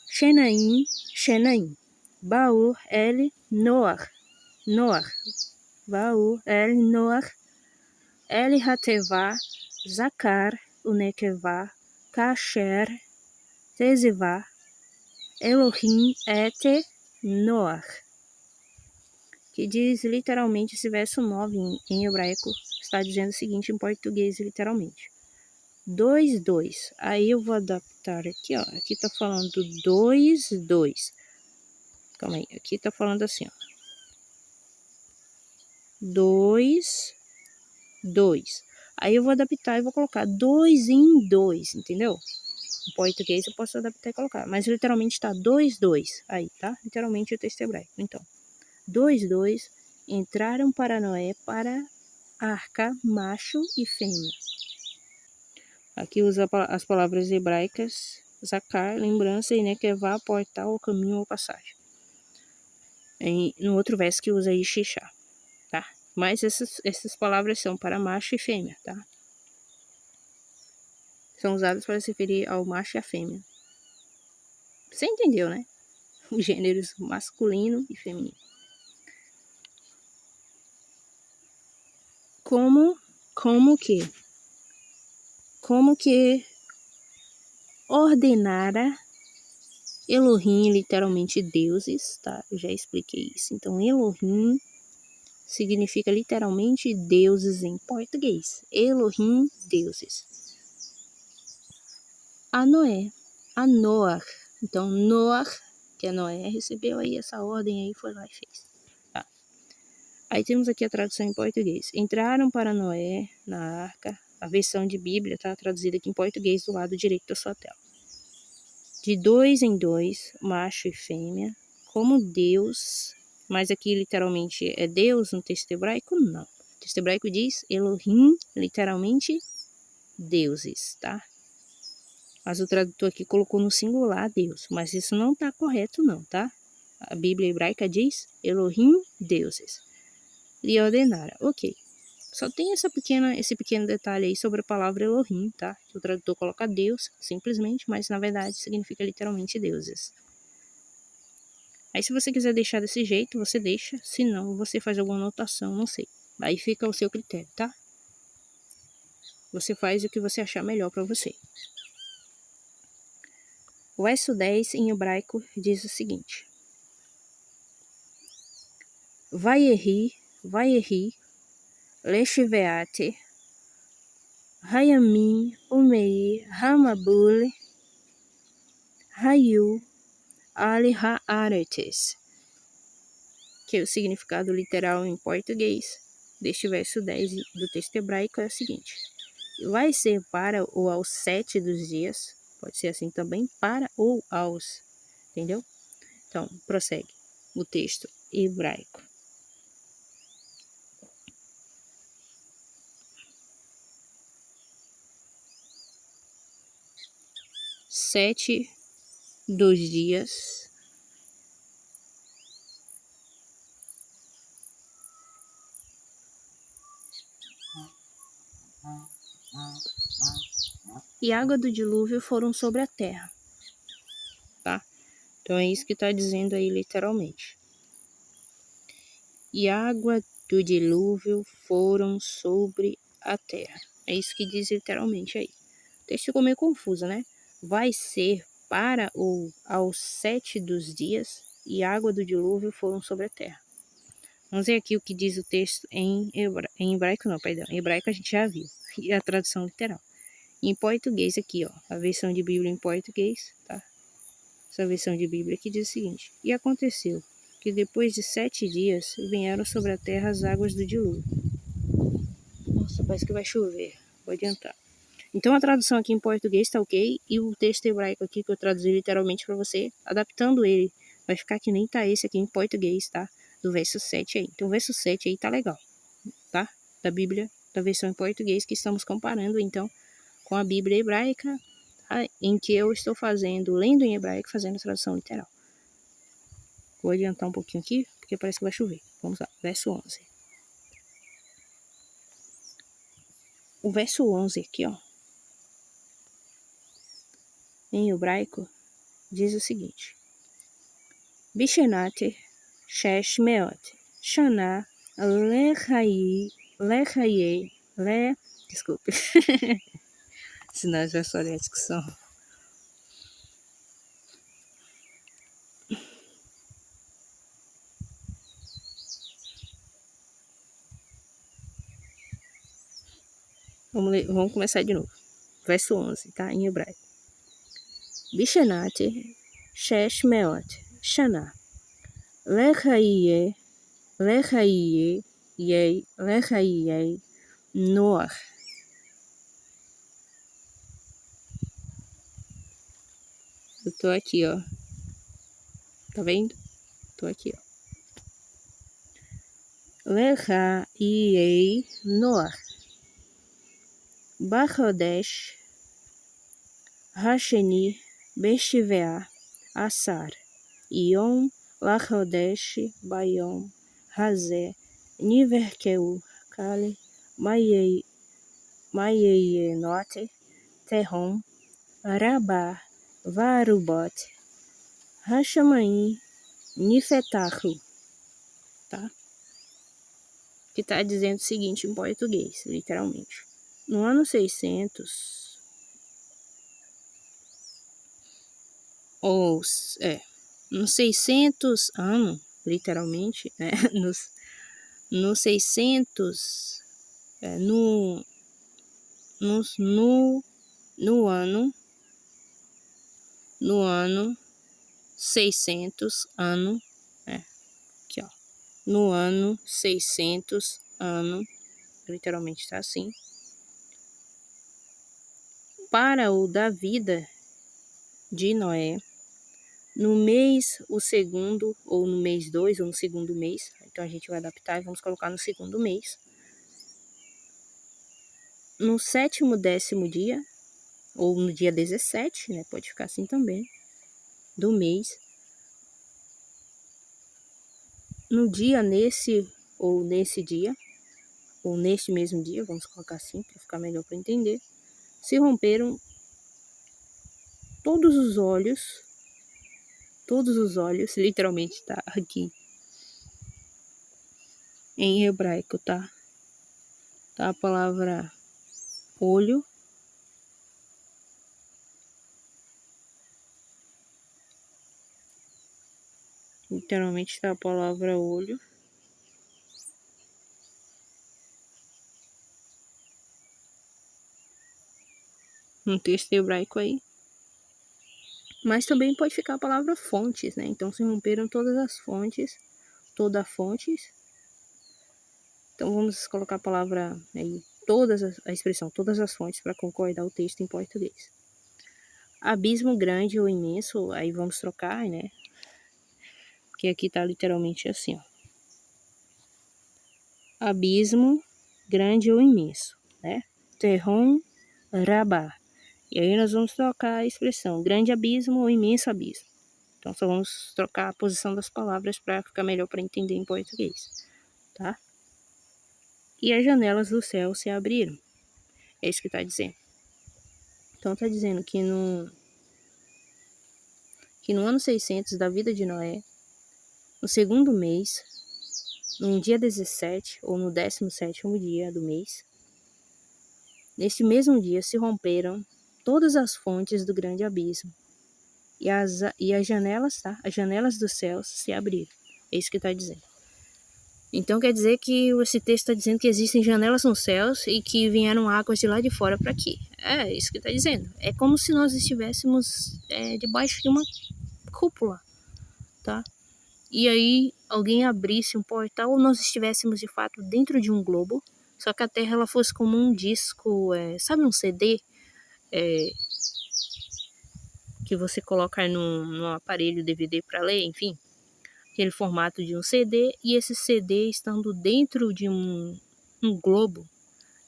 Shenaim, Shenaim, Baur el Noach, Noach, Baur el Noach, el Hatevá, Zakar, Unekevá, Kasher, Tezevá, Elohim et Noach. Que diz literalmente esse verso 9 em hebraico, está dizendo o seguinte em português literalmente. 2, 2. Aí eu vou adaptar aqui, ó. Aqui tá falando 2, 2. Calma aí. Aqui tá falando assim, ó. 2, 2. Aí eu vou adaptar e vou colocar 2 em 2, entendeu? Em português eu posso adaptar e colocar. Mas literalmente tá 2, 2. Aí, tá? Literalmente o texto hebraico. Então, 2, 2. Entraram para Noé para a arca macho e fêmea. Aqui usa as palavras hebraicas, zakar, lembrança, e nekevá, portal, caminho ou passagem. No outro verso que usa ishishá, tá? Mas essas palavras são para macho e fêmea, tá? São usadas para se referir ao macho e à fêmea. Você entendeu, né? Os gêneros masculino e feminino. Como que ordenara Elohim, literalmente deuses, tá? Eu já expliquei isso. Então, Elohim significa literalmente deuses em português. Elohim, deuses. A Noé, a Noach. Então, Noach, que é Noé, recebeu aí essa ordem aí, foi lá e fez. Tá. Aí temos aqui a tradução em português. Entraram para Noé na arca. A versão de Bíblia está traduzida aqui em português do lado direito da sua tela. De 2 em 2, macho e fêmea, como Deus, mas aqui literalmente é Deus no texto hebraico? Não. O texto hebraico diz Elohim, literalmente deuses, tá? Mas o tradutor aqui colocou no singular Deus, mas isso não tá correto não, tá? A Bíblia hebraica diz Elohim, deuses. Lhe ordenara, ok. Só tem esse pequeno detalhe aí sobre a palavra Elohim, tá? Que o tradutor coloca Deus, simplesmente, mas na verdade significa literalmente deuses. Aí se você quiser deixar desse jeito, você deixa. Se não, você faz alguma anotação, não sei. Aí fica ao seu critério, tá? Você faz o que você achar melhor para você. O verso 10 em hebraico diz o seguinte. Vayehi, Leshiveate, Hayamim, Umei, Hamabule, Hayu, Ali Haaretes, que é o significado literal em português deste verso 10 do texto hebraico é o seguinte. Vai ser para ou aos 7 dos dias, pode ser assim também, para ou aos, entendeu? Então, prossegue o texto hebraico. Sete dos dias e a água do dilúvio foram sobre a terra, tá? Então é isso que está dizendo aí literalmente. E a água do dilúvio foram sobre a terra. É isso que diz literalmente aí. O texto ficou meio confuso, né? Vai ser para ou aos 7 dos dias e a água do dilúvio foram sobre a terra. Vamos ver aqui o que diz o texto em hebraico, não, perdão. Em hebraico a gente já viu. E a tradução literal. Em português aqui, ó. A versão de Bíblia em português, tá? Essa versão de Bíblia aqui diz o seguinte. E aconteceu que depois de 7 dias vieram sobre a terra as águas do dilúvio. Nossa, parece que vai chover. Vou adiantar. Então a tradução aqui em português tá ok. E o texto hebraico aqui que eu traduzi literalmente para você, adaptando ele, vai ficar que nem tá esse aqui em português, tá? Do verso 7 aí. Então o verso 7 aí tá legal, tá? Da Bíblia, da versão em português que estamos comparando então com a Bíblia hebraica, em que eu estou lendo em hebraico, fazendo a tradução literal. Vou adiantar um pouquinho aqui, porque parece que vai chover. Vamos lá, verso 11. O verso 11 aqui, ó, em hebraico, diz o seguinte: Bishenate shesh meot shana desculpe. Senão já só a discussão. Vamos começar de novo. Verso 11, tá? Em hebraico. Bishenate shesh meot shana lechaye Noah. Eu tô aqui, ó. Tá vendo? Tô aqui, ó. Lechaye Noah. Bachodesh Hasheni Beshivea Asar Yom Lachodesh Bayom Hazé Niverkeu Kale Mayeyenote Terrom Rabá Varubot Hashamaim Nifetahu. Tá? Que tá dizendo o seguinte em português, literalmente. No ano 600, no 600 anos, literalmente, né? No 600, no ano 600 ano, aqui ó, no ano 600 ano, literalmente tá assim, para o da vida de Noé, no mês o segundo, ou no mês 2, ou no segundo mês, então a gente vai adaptar e vamos colocar no segundo mês, no 10º dia, ou no dia 17, né, pode ficar assim também, do mês, no dia nesse dia, ou neste mesmo dia, vamos colocar assim, para ficar melhor para entender, se romperam todos os olhos, literalmente tá aqui, em hebraico, tá? Tá a palavra olho, literalmente tá a palavra olho, um texto hebraico aí, mas também pode ficar a palavra fontes, né? Então se romperam todas as fontes, então vamos colocar a palavra aí, a expressão todas as fontes para concordar o texto em português. Abismo grande ou imenso, aí vamos trocar, né? Porque aqui tá literalmente assim, ó. Abismo grande ou imenso, né? Terrom Rabá. E aí nós vamos trocar a expressão grande abismo ou imenso abismo. Então só vamos trocar a posição das palavras para ficar melhor para entender em português, tá? E as janelas do céu se abriram. É isso que está dizendo. Então está dizendo que no ano 600 da vida de Noé, no segundo mês, no dia 17 ou no 17º dia do mês, neste mesmo dia se romperam todas as fontes do grande abismo e as janelas, tá? As janelas dos céus se abriram. É isso que está dizendo. Então quer dizer que esse texto está dizendo que existem janelas nos céus e que vieram águas de lá de fora para aqui. É isso que está dizendo. É como se nós estivéssemos debaixo de uma cúpula, tá? E aí alguém abrisse um portal ou nós estivéssemos de fato dentro de um globo, só que a Terra ela fosse como um disco, sabe um CD? Que você coloca num aparelho DVD para ler, enfim. Aquele formato de um CD, e esse CD estando dentro de um globo,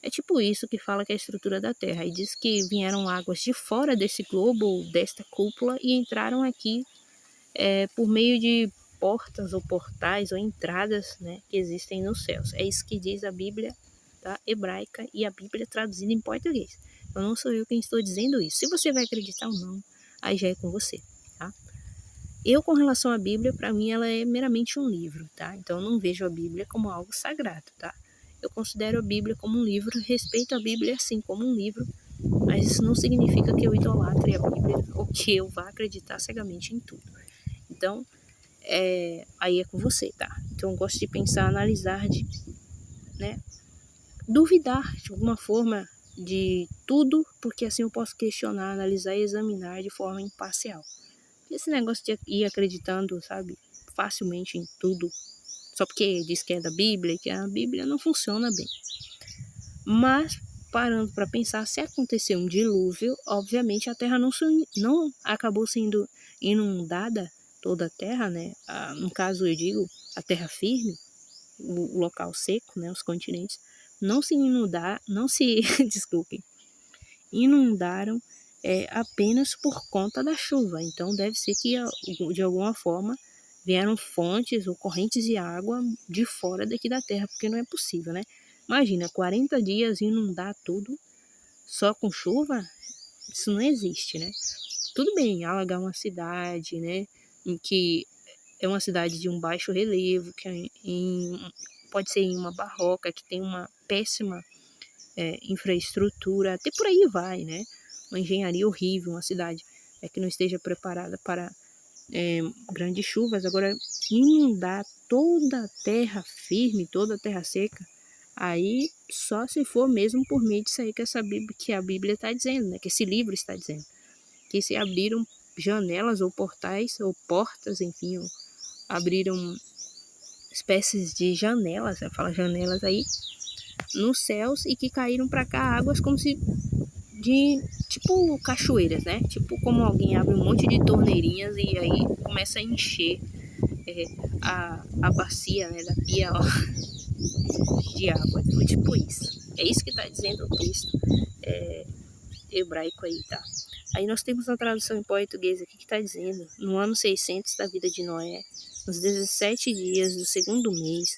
É tipo isso que fala que é a estrutura da Terra. E diz que vieram águas de fora desse globo, desta cúpula, e entraram aqui por meio de portas ou portais ou entradas, né, que existem nos céus. É isso que diz a Bíblia, tá, hebraica, e a Bíblia traduzida em português. Eu não sou eu quem estou dizendo isso. Se você vai acreditar ou não, aí já é com você, tá? Eu, com relação à Bíblia, para mim ela é meramente um livro, tá? Então eu não vejo a Bíblia como algo sagrado, tá? Eu considero a Bíblia como um livro, respeito a Bíblia assim como um livro, mas isso não significa que eu idolatre a Bíblia ou que eu vá acreditar cegamente em tudo. Então, aí é com você, tá? Então eu gosto de pensar, analisar, né, duvidar de alguma forma de tudo, porque assim eu posso questionar, analisar e examinar de forma imparcial. Esse negócio de ir acreditando, sabe, facilmente em tudo, só porque diz que é da Bíblia, e que a Bíblia não funciona bem. Mas, parando para pensar, se acontecer um dilúvio, obviamente a Terra não acabou sendo inundada, toda a Terra, né? No caso, eu digo, a terra firme, o local seco, né? Os continentes, não se, desculpem, inundaram apenas por conta da chuva. Então, deve ser que, de alguma forma, vieram fontes ou correntes de água de fora daqui da Terra, porque não é possível, né? Imagina, 40 dias inundar tudo só com chuva? Isso não existe, né? Tudo bem, alagar uma cidade, né? Em que é uma cidade de um baixo relevo, que pode ser em uma barroca, que tem uma péssima infraestrutura, até por aí vai, né? Uma engenharia horrível, uma cidade que não esteja preparada para grandes chuvas. Agora, inundar toda a terra firme, toda a terra seca, aí só se for mesmo por meio disso aí que a Bíblia está dizendo, né? Que esse livro está dizendo. Que se abriram janelas ou portais ou portas, enfim, abriram espécies de janelas, fala janelas aí, nos céus, e que caíram para cá águas como se de tipo cachoeiras, né? Tipo como alguém abre um monte de torneirinhas e aí começa a encher a bacia, né, da pia, ó, de água. Então, tipo isso. É isso que está dizendo o texto hebraico aí, tá? Aí nós temos a tradução em português aqui que está dizendo: no ano 600 da vida de Noé, nos 17 dias do segundo mês,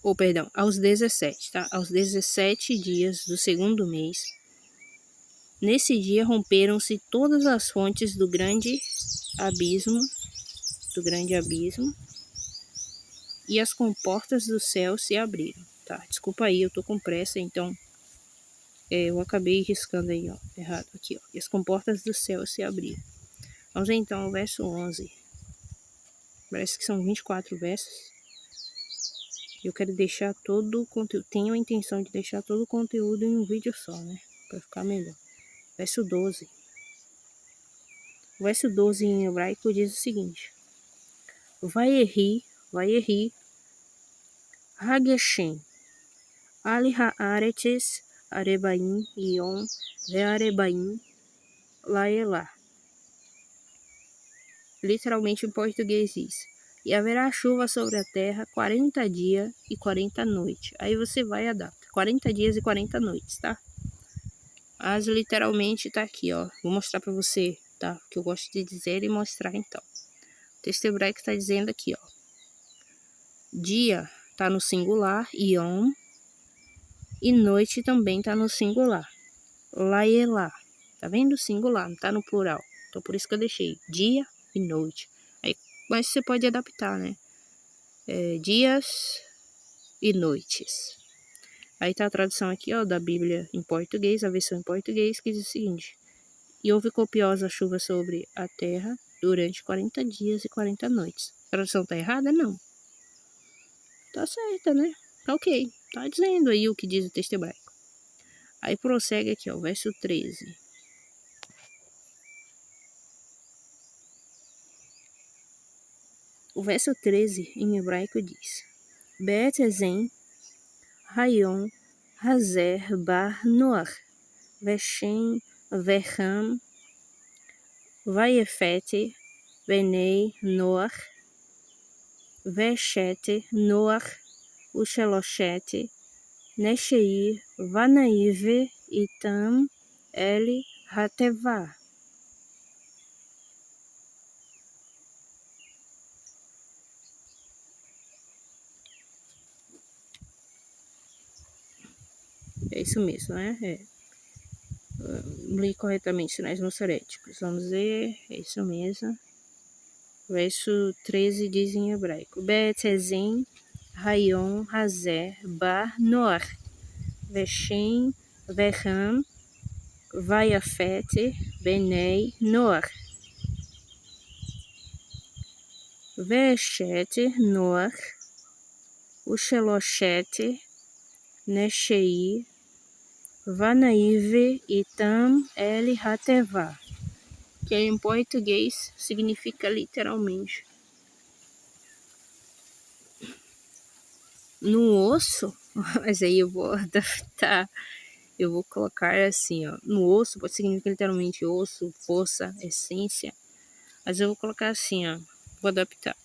ou perdão, aos 17, tá? Aos 17 dias do segundo mês, nesse dia romperam-se todas as fontes abismo, do grande abismo, e as comportas do céu se abriram, tá? Desculpa aí, eu tô com pressa, então eu acabei riscando aí, ó, errado aqui, ó. E as comportas do céu se abriram. Vamos então ao verso 11. Parece que são 24 versos. Eu quero deixar todo o conteúdo, tenho a intenção de deixar todo o conteúdo em um vídeo só, né? Para ficar melhor. Verso 12. O verso 12 em hebraico diz o seguinte: Vayehi, Hageshem, Ali haaretes, Arebaim, Yom, Vearebaim, Laelá. Literalmente em português diz: e haverá chuva sobre a terra 40 dias e 40 noites. Aí você vai e adapta. 40 dias e 40 noites, tá? Mas literalmente tá aqui, ó. Vou mostrar pra você, tá? O que eu gosto de dizer e mostrar então. O texto hebraico tá dizendo aqui, ó. Dia tá no singular, Yom, e noite também tá no singular, Laelá. Tá vendo? Singular, não tá no plural. Então por isso que eu deixei dia e noite. Aí, mas você pode adaptar, né? Dias e noites. Aí tá a tradução aqui, ó, da Bíblia em português, a versão em português, que diz o seguinte: e houve copiosa chuva sobre a terra durante 40 dias e 40 noites. A tradução tá errada? Não. Tá certa, né? Tá ok. Tá dizendo aí o que diz o texto hebraico. Aí prossegue aqui, ó, verso 13. O verso 13 em hebraico diz: Beetezen, Rayon, Hazer, Bar, Noach, Veshem, Verham, Vaiefete, Benei, Noach, Veshete, Noach, Usheloshete, Neshei, Vanaive, Itam, El, Hateva. É isso mesmo, né? Li corretamente sinais massoréticos. Vamos ver, é isso mesmo. Verso 13 diz em hebraico: Betezem, Rayon, Hazer, Bar, Noar, Veshem, Veham, Vaiafete, Benei, Noar. Veshete, Noar, Usheloshete, Neshei, Vanaive, Itam, El, Hateva. Que em português significa literalmente no osso, mas aí eu vou adaptar, eu vou colocar assim, ó, no osso pode significar literalmente osso, força, essência, mas eu vou colocar assim, ó, vou adaptar.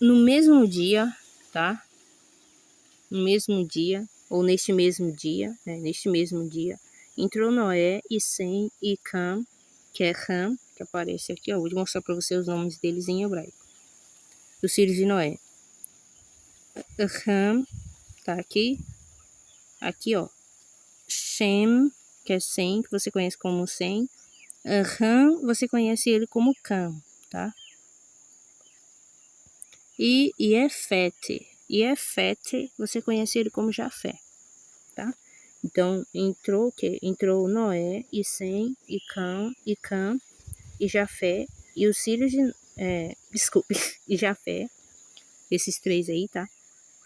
No mesmo dia, tá? No mesmo dia, ou neste mesmo dia, né? Neste mesmo dia, entrou Noé e Sem e Cam, que é Ham, que aparece aqui, ó. Vou mostrar para você os nomes deles em hebraico. Dos filhos de Noé. Ham, tá aqui. Aqui, ó. Shem, que é Sem, que você conhece como Sem. Ham, você conhece ele como Cam, tá? E Iefete. Iefete, você conhece ele como Jafé, tá? Então, entrou o quê? Entrou Noé, e Sem, e Cam, e Jafé, e os filhos de... desculpe, e Jafé, esses três aí, tá?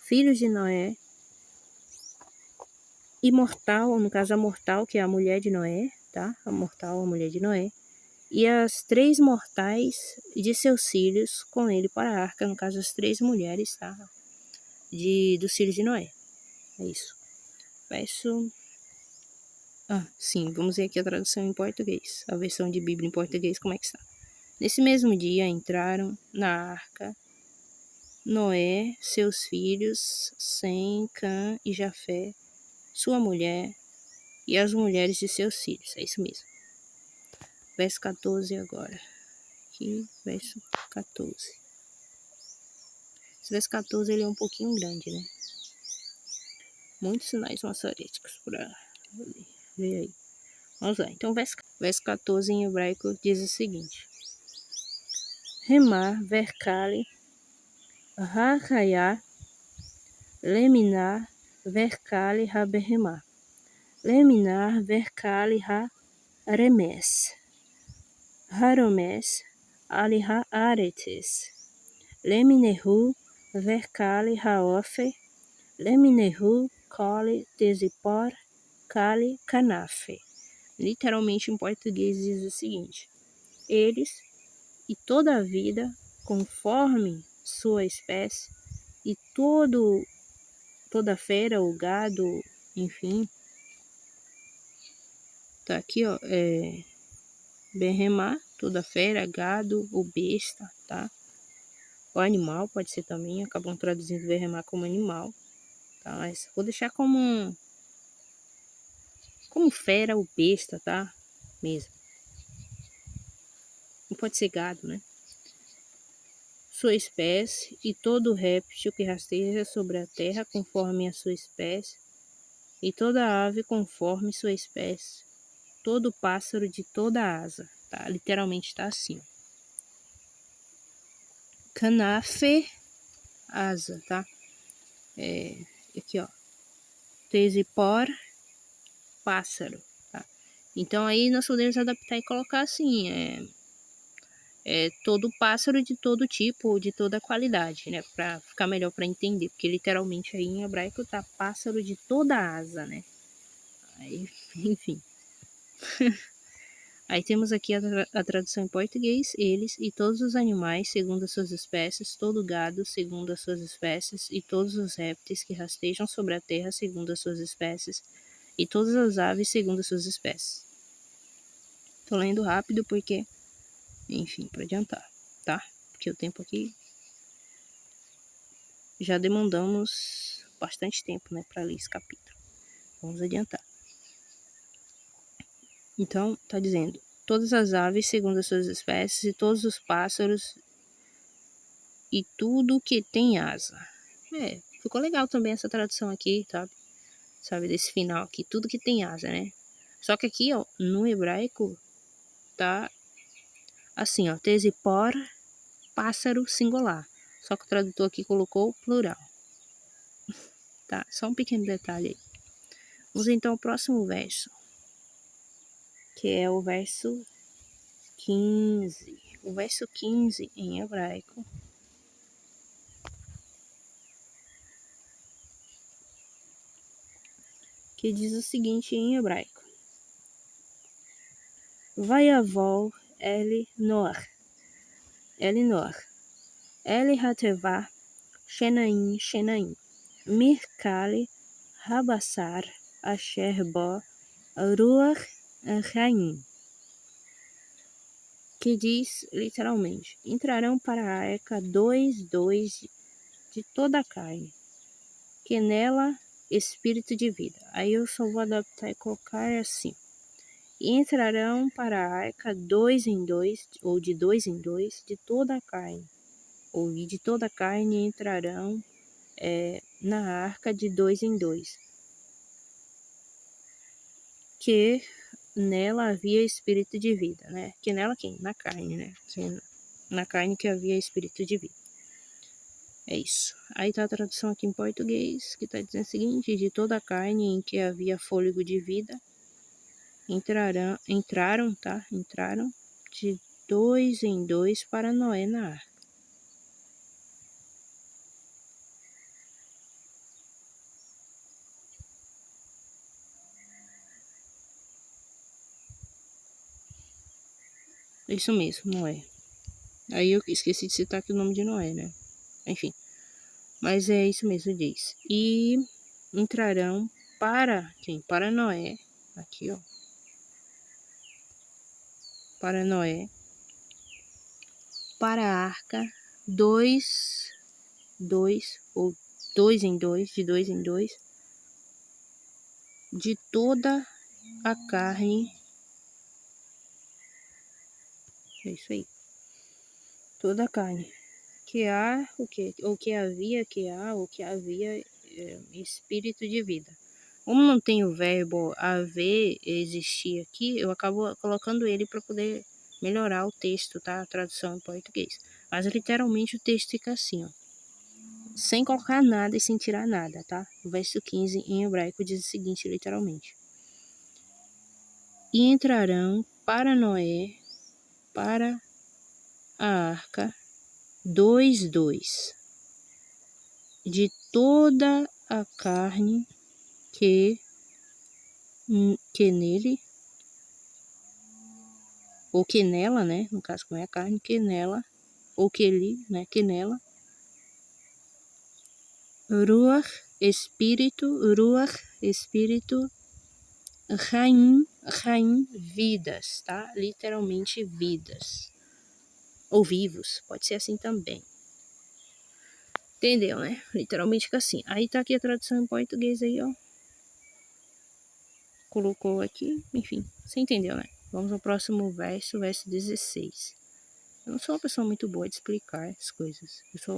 Filhos de Noé, e Mortal, no caso a Mortal, que é a mulher de Noé, tá? A Mortal, a mulher de Noé, e as três mortais de seus filhos com ele para a arca, no caso as três mulheres, tá? Dos filhos de Noé. É isso. Verso... sim, vamos ver aqui a tradução em português. A versão de Bíblia em português, como é que está? Nesse mesmo dia entraram na arca Noé, seus filhos, Sem, Cã e Jafé, sua mulher e as mulheres de seus filhos. É isso mesmo. Verso 14 agora. Aqui, verso 14. Esse verso 14 ele é um pouquinho grande, né? Muitos sinais massoréticos para ver aí. Vamos lá. Então, verso 14 em hebraico diz o seguinte: Remar, verkali, Rahayá, Leminar, verkali, Haberemá. Leminar, verkali, Ha-remes. Haromes, Ali Ha-aretes. Leminehu, verkali, Haofe. Leminehu, Kali, Desipor, Kali, Canafe. Literalmente em português diz o seguinte: eles e toda a vida, conforme sua espécie, e toda fera, o gado, enfim. Tá aqui, ó, berremar, toda fera, gado ou besta, tá? O animal pode ser também, acabam traduzindo berremar como animal, tá? Mas vou deixar como fera ou besta, tá? Mesmo. Não pode ser gado, né? Sua espécie e todo réptil que rasteja sobre a terra conforme a sua espécie, e toda ave conforme sua espécie, todo pássaro de toda asa, tá? Literalmente tá assim. Canafe, asa, tá? Aqui, ó. Tesipor, pássaro, tá? Então aí nós podemos adaptar e colocar assim, todo pássaro de todo tipo ou de toda qualidade, né? Para ficar melhor para entender, porque literalmente aí em hebraico tá pássaro de toda asa, né? Aí, enfim. Aí temos aqui a tradução em português: eles e todos os animais segundo as suas espécies, todo gado segundo as suas espécies, e todos os répteis que rastejam sobre a terra segundo as suas espécies, e todas as aves segundo as suas espécies. Tô lendo rápido porque, enfim, para adiantar. tá? Porque o tempo aqui já demandamos bastante tempo, né, para ler esse capítulo. Vamos adiantar. Então, tá dizendo: todas as aves segundo as suas espécies, e todos os pássaros, e tudo que tem asa. Ficou legal também essa tradução aqui, sabe, desse final aqui, tudo que tem asa, né? Só que aqui, ó, no hebraico, tá assim, ó, tesipor, pássaro singular. Só que o tradutor aqui colocou plural. Tá, só um pequeno detalhe aí. Vamos então ao próximo verso, que é o verso 15. O verso 15 em hebraico que diz o seguinte em hebraico: Vayavol Noach, Hatevá, Shenaim, Mirkale, Rabassar, Asher Bo, Ruach Raim, que diz literalmente: entrarão para a arca dois de toda a carne, que nela espírito de vida. Aí eu só vou adaptar e colocar assim: e entrarão para a arca dois em dois, ou de dois em dois, de toda a carne, ou de toda a carne entrarão na arca de dois em dois, que nela havia espírito de vida, né? Que nela quem? Na carne, né? Na carne que havia espírito de vida. É isso. Aí tá a tradução aqui em português, que tá dizendo o seguinte: de toda a carne em que havia fôlego de vida, entraram de dois em dois para Noé na arca. Isso mesmo, Noé. Aí eu esqueci de citar aqui o nome de Noé, né? Enfim. Mas é isso mesmo, diz. E entrarão para quem? Para Noé. Aqui, ó. Para Noé. Para a arca. Ou dois em dois, de dois em dois. De toda a carne. É isso aí. Toda a carne. Que há, ou que havia espírito de vida. Como não tem o verbo haver, existir aqui, eu acabo colocando ele para poder melhorar o texto, tá? A tradução em português. Mas literalmente o texto fica assim, ó. Sem colocar nada e sem tirar nada, tá? O verso 15 em hebraico diz o seguinte, literalmente: e entrarão para Noé, para a arca, dois, de toda a carne que nele, ou que nela, né? No caso, como é a carne, que nela, ou que ele, né? Que nela, Ruach, espírito, Raim, vidas, tá? Literalmente vidas. Ou vivos, pode ser assim também. Entendeu, né? Literalmente fica assim. Aí tá aqui a tradução em português aí, ó. Colocou aqui, enfim, você entendeu, né? Vamos ao próximo verso, verso 16. Eu não sou uma pessoa muito boa de explicar as coisas. Eu sou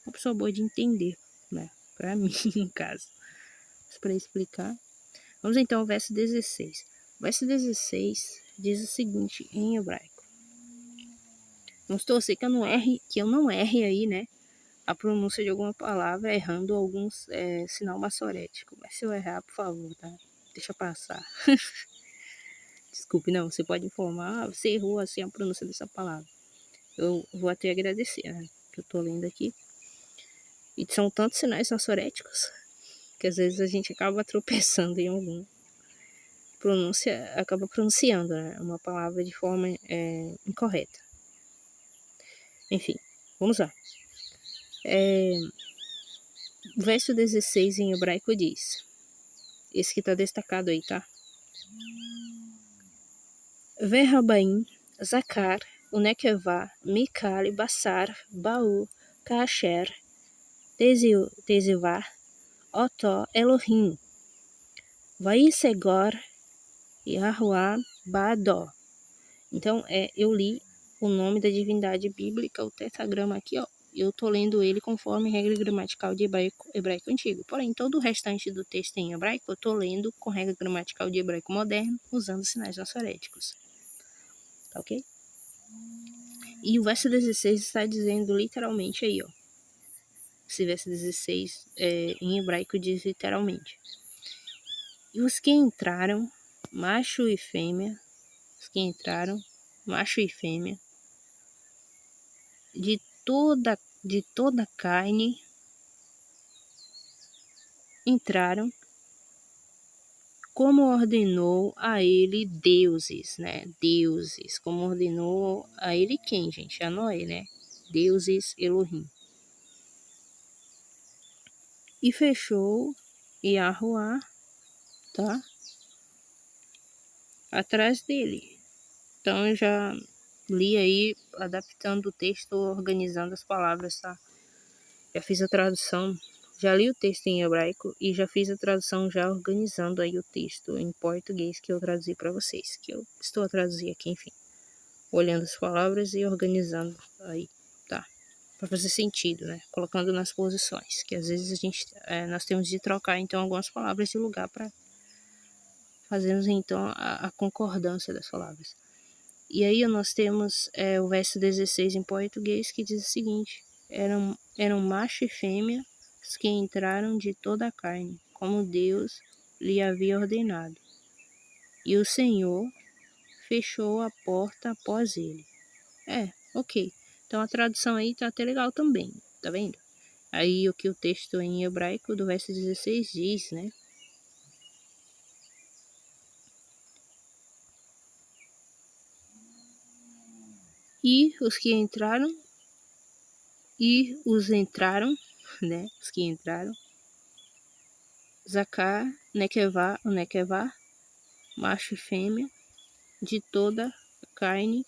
uma pessoa boa de entender, né? Pra mim, no caso. Mas pra explicar. Vamos então ao verso 16. O verso 16 diz o seguinte em hebraico. Vamos torcer que eu não erre aí, né? A pronúncia de alguma palavra, errando alguns sinal maçorético. Mas se eu errar, por favor, tá? Deixa passar. Desculpe, não. Você pode informar, você errou assim a pronúncia dessa palavra. Eu vou até agradecer, né? Que eu tô lendo aqui. E são tantos sinais maçoréticos que às vezes a gente acaba tropeçando em algum. Acaba pronunciando, né? Uma palavra de forma incorreta. Enfim, vamos lá. O verso 16 em hebraico diz. Esse que tá destacado aí, tá? Verrabaim, Zacar, o Nequevá, Micale, Bassar, Baú, Kasher, Tezivá, Otó, Elohim, Vaissegor, Yahuá, Badó. Então, eu li o nome da divindade bíblica, o tetragrama aqui, ó. Eu tô lendo ele conforme regra gramatical de hebraico antigo. Porém, todo o restante do texto em hebraico, eu tô lendo com regra gramatical de hebraico moderno, usando sinais maçoréticos. Tá ok? E o verso 16 está dizendo literalmente aí, ó. Esse verso 16 em hebraico diz literalmente: e os que entraram, macho e fêmea, os que entraram, macho e fêmea, de toda carne, entraram, como ordenou a ele deuses, né? Deuses, como ordenou a ele quem, gente? A Noé, né? Deuses Elohim. E fechou Yahuá, tá? Atrás dele. Então eu já li aí, adaptando o texto, organizando as palavras, tá? Já fiz a tradução, já li o texto em hebraico e já fiz a tradução já organizando aí o texto em português que eu traduzi para vocês, que eu estou a traduzir aqui, enfim. Olhando as palavras e organizando aí, tá? Para fazer sentido, né? Colocando nas posições, que às vezes nós temos de trocar então algumas palavras de lugar para fazermos então a concordância das palavras. E aí nós temos o verso 16 em português que diz o seguinte: eram macho e fêmea os que entraram de toda a carne, como Deus lhe havia ordenado. E o Senhor fechou a porta após ele. Ok. Então a tradução aí tá até legal também, tá vendo? Aí o que o texto em hebraico do verso 16 diz, né? E os que entraram, né? Os que entraram, Zacar, Nequevá, o Nequevá, macho e fêmea, de toda a carne,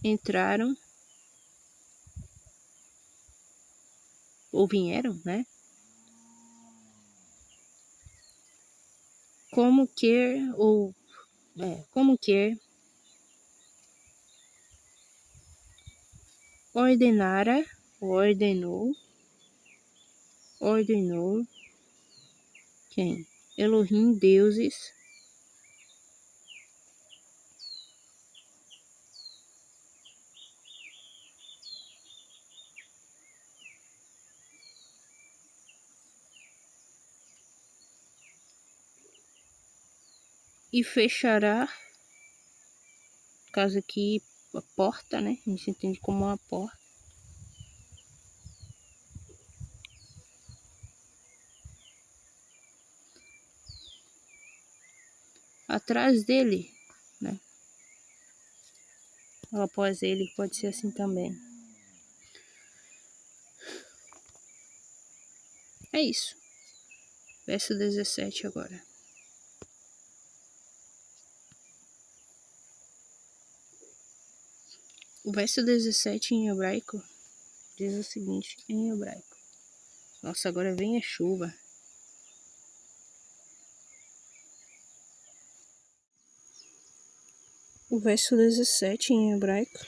entraram, ou vieram, né? Como quer, ordenou quem? Elohim, deuses, e fechará, no caso aqui, a porta, né? A gente entende como uma porta. Atrás dele, né? Ou após ele, pode ser assim também. É isso. Verso 17 agora. O verso 17 em hebraico diz o seguinte, em hebraico. Nossa, agora vem a chuva. O verso 17 em hebraico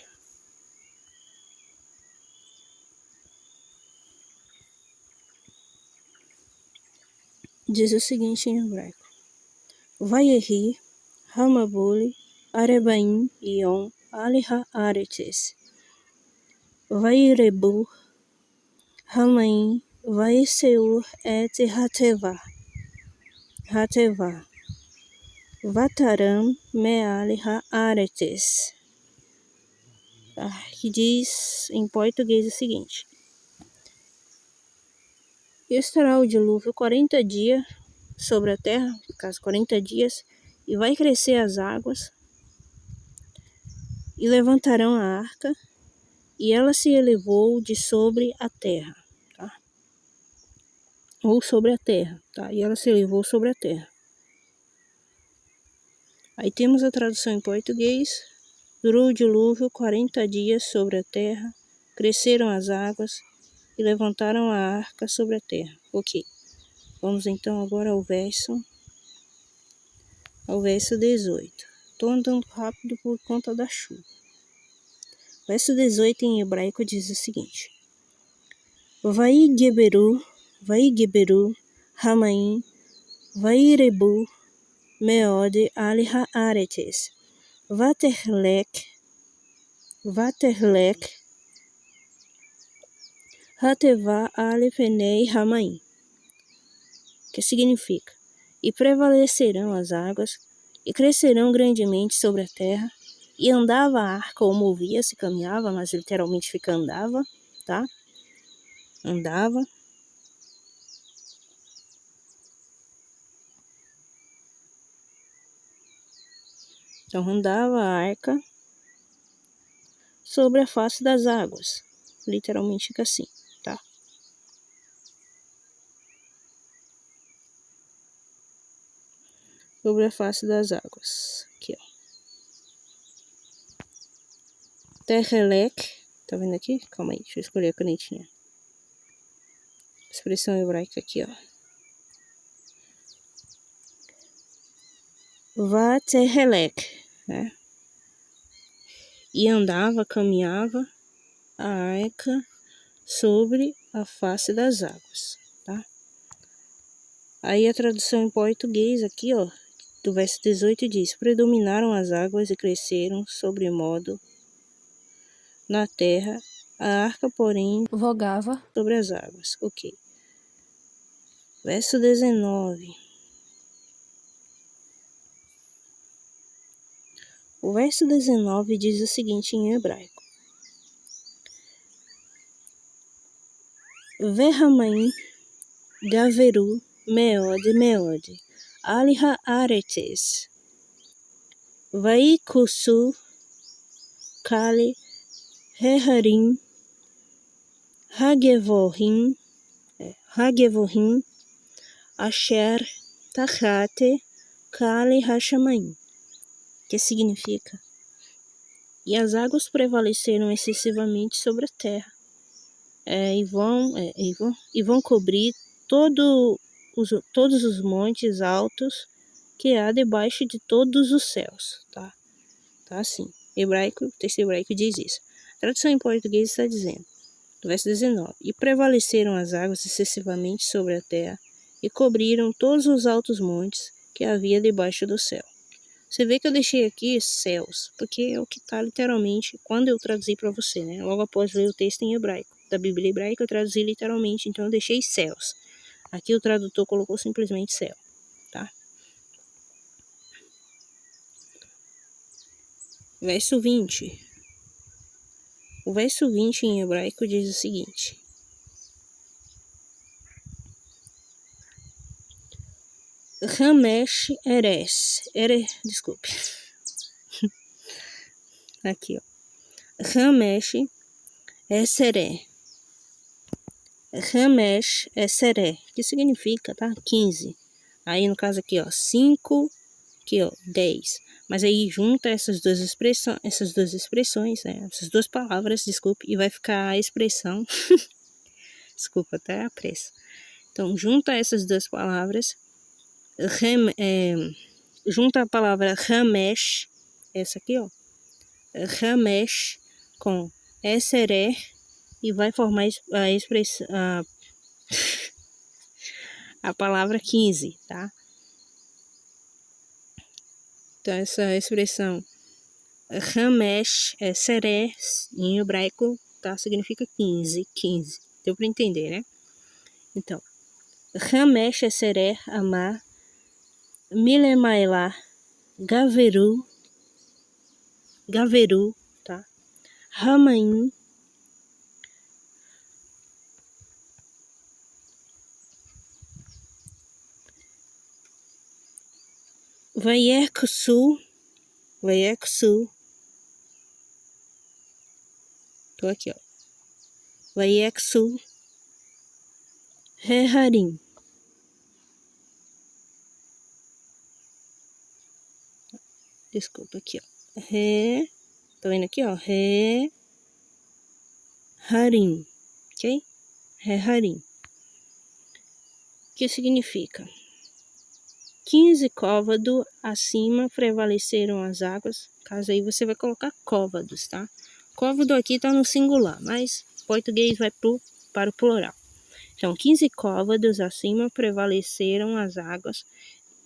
diz o seguinte em hebraico. Vayehi, Hamabuli, Arebaim, Yom, Aliha Aretes. Vairebu, Hamaim, Vaiseur et Hateva. Vataram, Mealiha Aretes. Que diz em português o seguinte. Estará o dilúvio 40 dias sobre a terra, no caso 40 dias, e vai crescer as águas, e levantarão a arca, e ela se elevou de sobre a terra, tá? Ou sobre a terra, tá? E ela se elevou sobre a terra. Aí temos a tradução em português Durou o dilúvio 40 dias sobre a terra, cresceram as águas e levantaram a arca sobre a terra. Ok. Vamos então agora ao verso 18. Estou andando rápido por conta da chuva. Verso 18 em hebraico diz o seguinte: Vaigeberu, Hamaim, Vairebu, Meode, Ali Haaretes, Vaterlek, Hatevá, Ali Penei, Hamaim. Que significa: e prevalecerão as águas, e crescerão grandemente sobre a terra, e andava a arca, ou movia-se, caminhava, mas literalmente fica andava, tá? Andava. Então andava a arca sobre a face das águas. Literalmente fica assim, tá? Sobre a face das águas. Aqui, ó. Terrelek. Tá vendo aqui? Calma aí, deixa eu escolher a canetinha. Expressão hebraica aqui, ó. Vaterlek, né? E andava, caminhava a arca sobre a face das águas, tá? Aí a tradução em português aqui, ó, do verso 18 diz: predominaram as águas e cresceram sobremodo na terra, a arca, porém, vogava sobre as águas. Ok. Verso 19. O verso 19 diz o seguinte em hebraico: Verhamaim, Gaveru, Meode, Ali Haaretes, Vaikusu, Kale, Reharim, Hagevohim, Asher, Tahate, Kale Hashamaim. Que significa: e as águas prevaleceram excessivamente sobre a terra, e vão cobrir todos os montes altos que há debaixo de todos os céus, tá? Tá assim. O texto hebraico diz isso. A tradução em português está dizendo, no verso 19: e prevaleceram as águas excessivamente sobre a terra, e cobriram todos os altos montes que havia debaixo do céu. Você vê que eu deixei aqui céus, porque é o que está literalmente quando eu traduzi para você, né? Logo após ler o texto em hebraico, da Bíblia hebraica, eu traduzi literalmente, então eu deixei céus. Aqui o tradutor colocou simplesmente céu, tá? Verso 20. O verso 20 em hebraico diz o seguinte: Ramesh desculpe. Aqui, ó. Ramesh Seré, que significa, tá? 15. Aí no caso aqui, ó, 5, aqui, ó, 10. Mas aí junta essas duas expressões, né? Essas duas palavras, desculpe, e vai ficar a expressão. Desculpa, até a pressa. Então, junta essas duas palavras, junta a palavra Ramesh, essa aqui, ó, Ramesh com Eseré, e vai formar a expressão, a palavra 15, tá? Então, essa expressão Ramesh, Seré, em hebraico, tá? Significa 15. Deu para entender, né? Então, Ramesh, Seré, Amar, Milemailá, Gaveru, tá? Ramaim, Vayeksu, tô aqui, ó. Vayeksu, Reharim. Desculpa aqui, ó. Tá vendo aqui, ó? Re, harim, ok? Re, harim. Que significa? 15 côvados acima prevaleceram as águas. Caso aí você vai colocar côvados, tá? Côvado aqui tá no singular, mas português vai para o plural. Então, 15 côvados acima prevaleceram as águas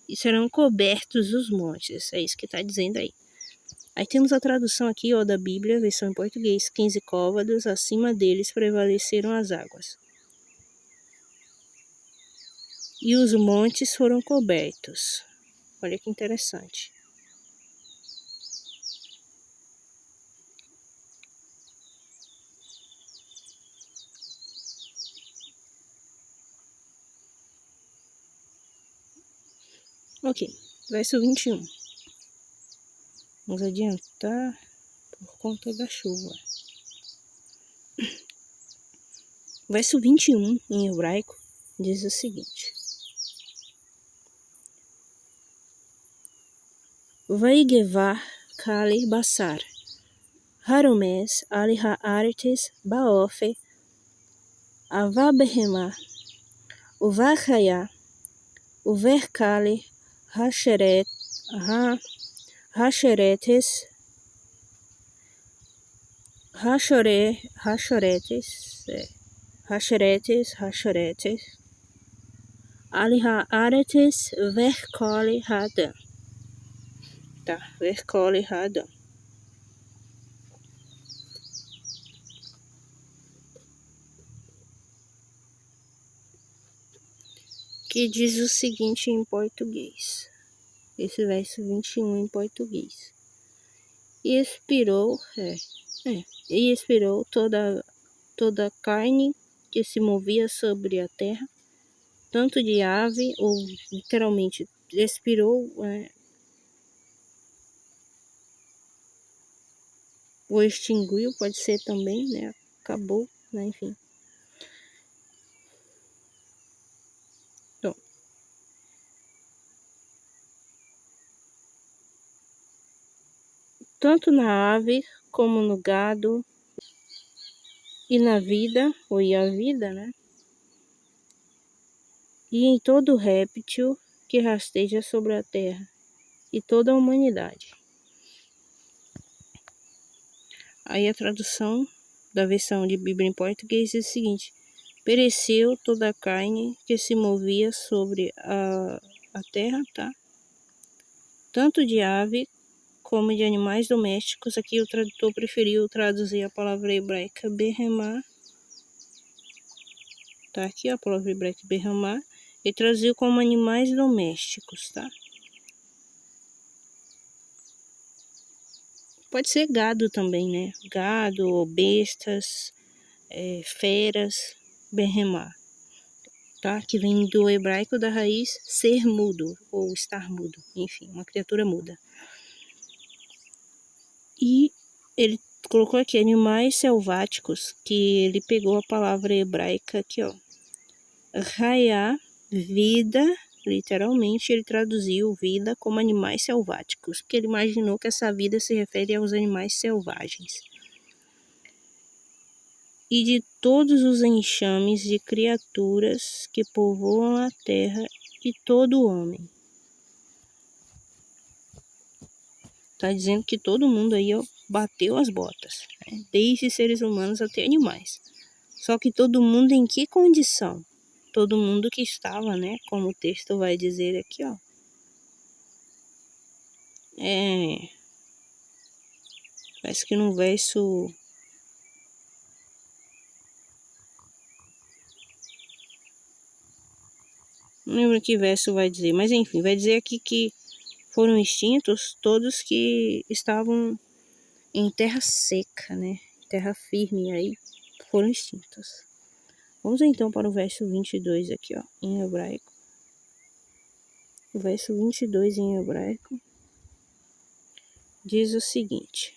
e serão cobertos os montes. É isso que tá dizendo aí. Aí temos a tradução aqui, ó, da Bíblia, versão em português. 15 côvados acima deles prevaleceram as águas. E os montes foram cobertos. Olha que interessante. Ok, verso 21. Vamos adiantar por conta da chuva. Verso 21, em hebraico, diz o seguinte. Vaigevar kali basar, haromes ali ha'artes baofe, avabehema, uvachaya, uverkali rachoretes, ali ha'aretes verkoli hadam. Tá, verkoli hadam. Que diz o seguinte em português. Esse verso 21 em português. E expirou toda a carne que se movia sobre a terra, tanto de ave, ou literalmente expirou, ou extinguiu, pode ser também, né? Acabou, né? Enfim. Então, tanto na ave como no gado e na vida, ou e a vida, né? E em todo réptil que rasteja sobre a terra, e toda a humanidade. Aí a tradução da versão de Bíblia em português diz o seguinte: pereceu toda a carne que se movia sobre a terra, tá? Tanto de ave como de animais domésticos. Aqui o tradutor preferiu traduzir a palavra hebraica behemá. Tá aqui a palavra hebraica behemá. E traduziu como animais domésticos, tá? Pode ser gado também, né? Gado, bestas, feras, behemá. Tá? Que vem do hebraico da raiz ser mudo ou estar mudo, enfim, uma criatura muda. E ele colocou aqui animais selváticos, que ele pegou a palavra hebraica aqui, ó, raiá, vida, literalmente ele traduziu vida como animais selváticos, porque ele imaginou que essa vida se refere aos animais selvagens. E de todos os enxames de criaturas que povoam a terra e todo homem. Tá dizendo que todo mundo aí, ó, bateu as botas, né? Desde seres humanos até animais. Só que todo mundo em que condição? Todo mundo que estava, né? Como o texto vai dizer aqui, ó. Parece que no verso... Não lembro que verso vai dizer, mas enfim, vai dizer aqui que foram extintos todos que estavam em terra seca, né? Terra firme, aí foram extintos. Vamos então para o verso 22 aqui, ó, em hebraico. O verso 22 em hebraico diz o seguinte: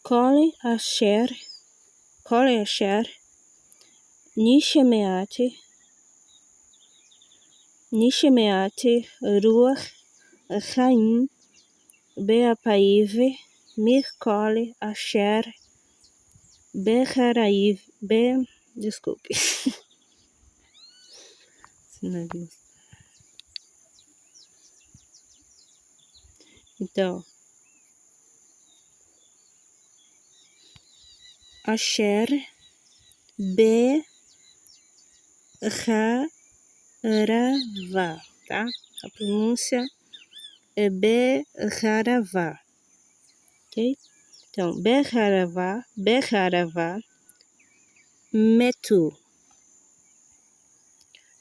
Kole asher nishemeate ruach chaim Beapaive, Mircole, Asher, Beharaive, desculpe. Então, Asher, Beharavá, tá? A pronúncia é Beharavá, ok? Então, Beharavá, Metu,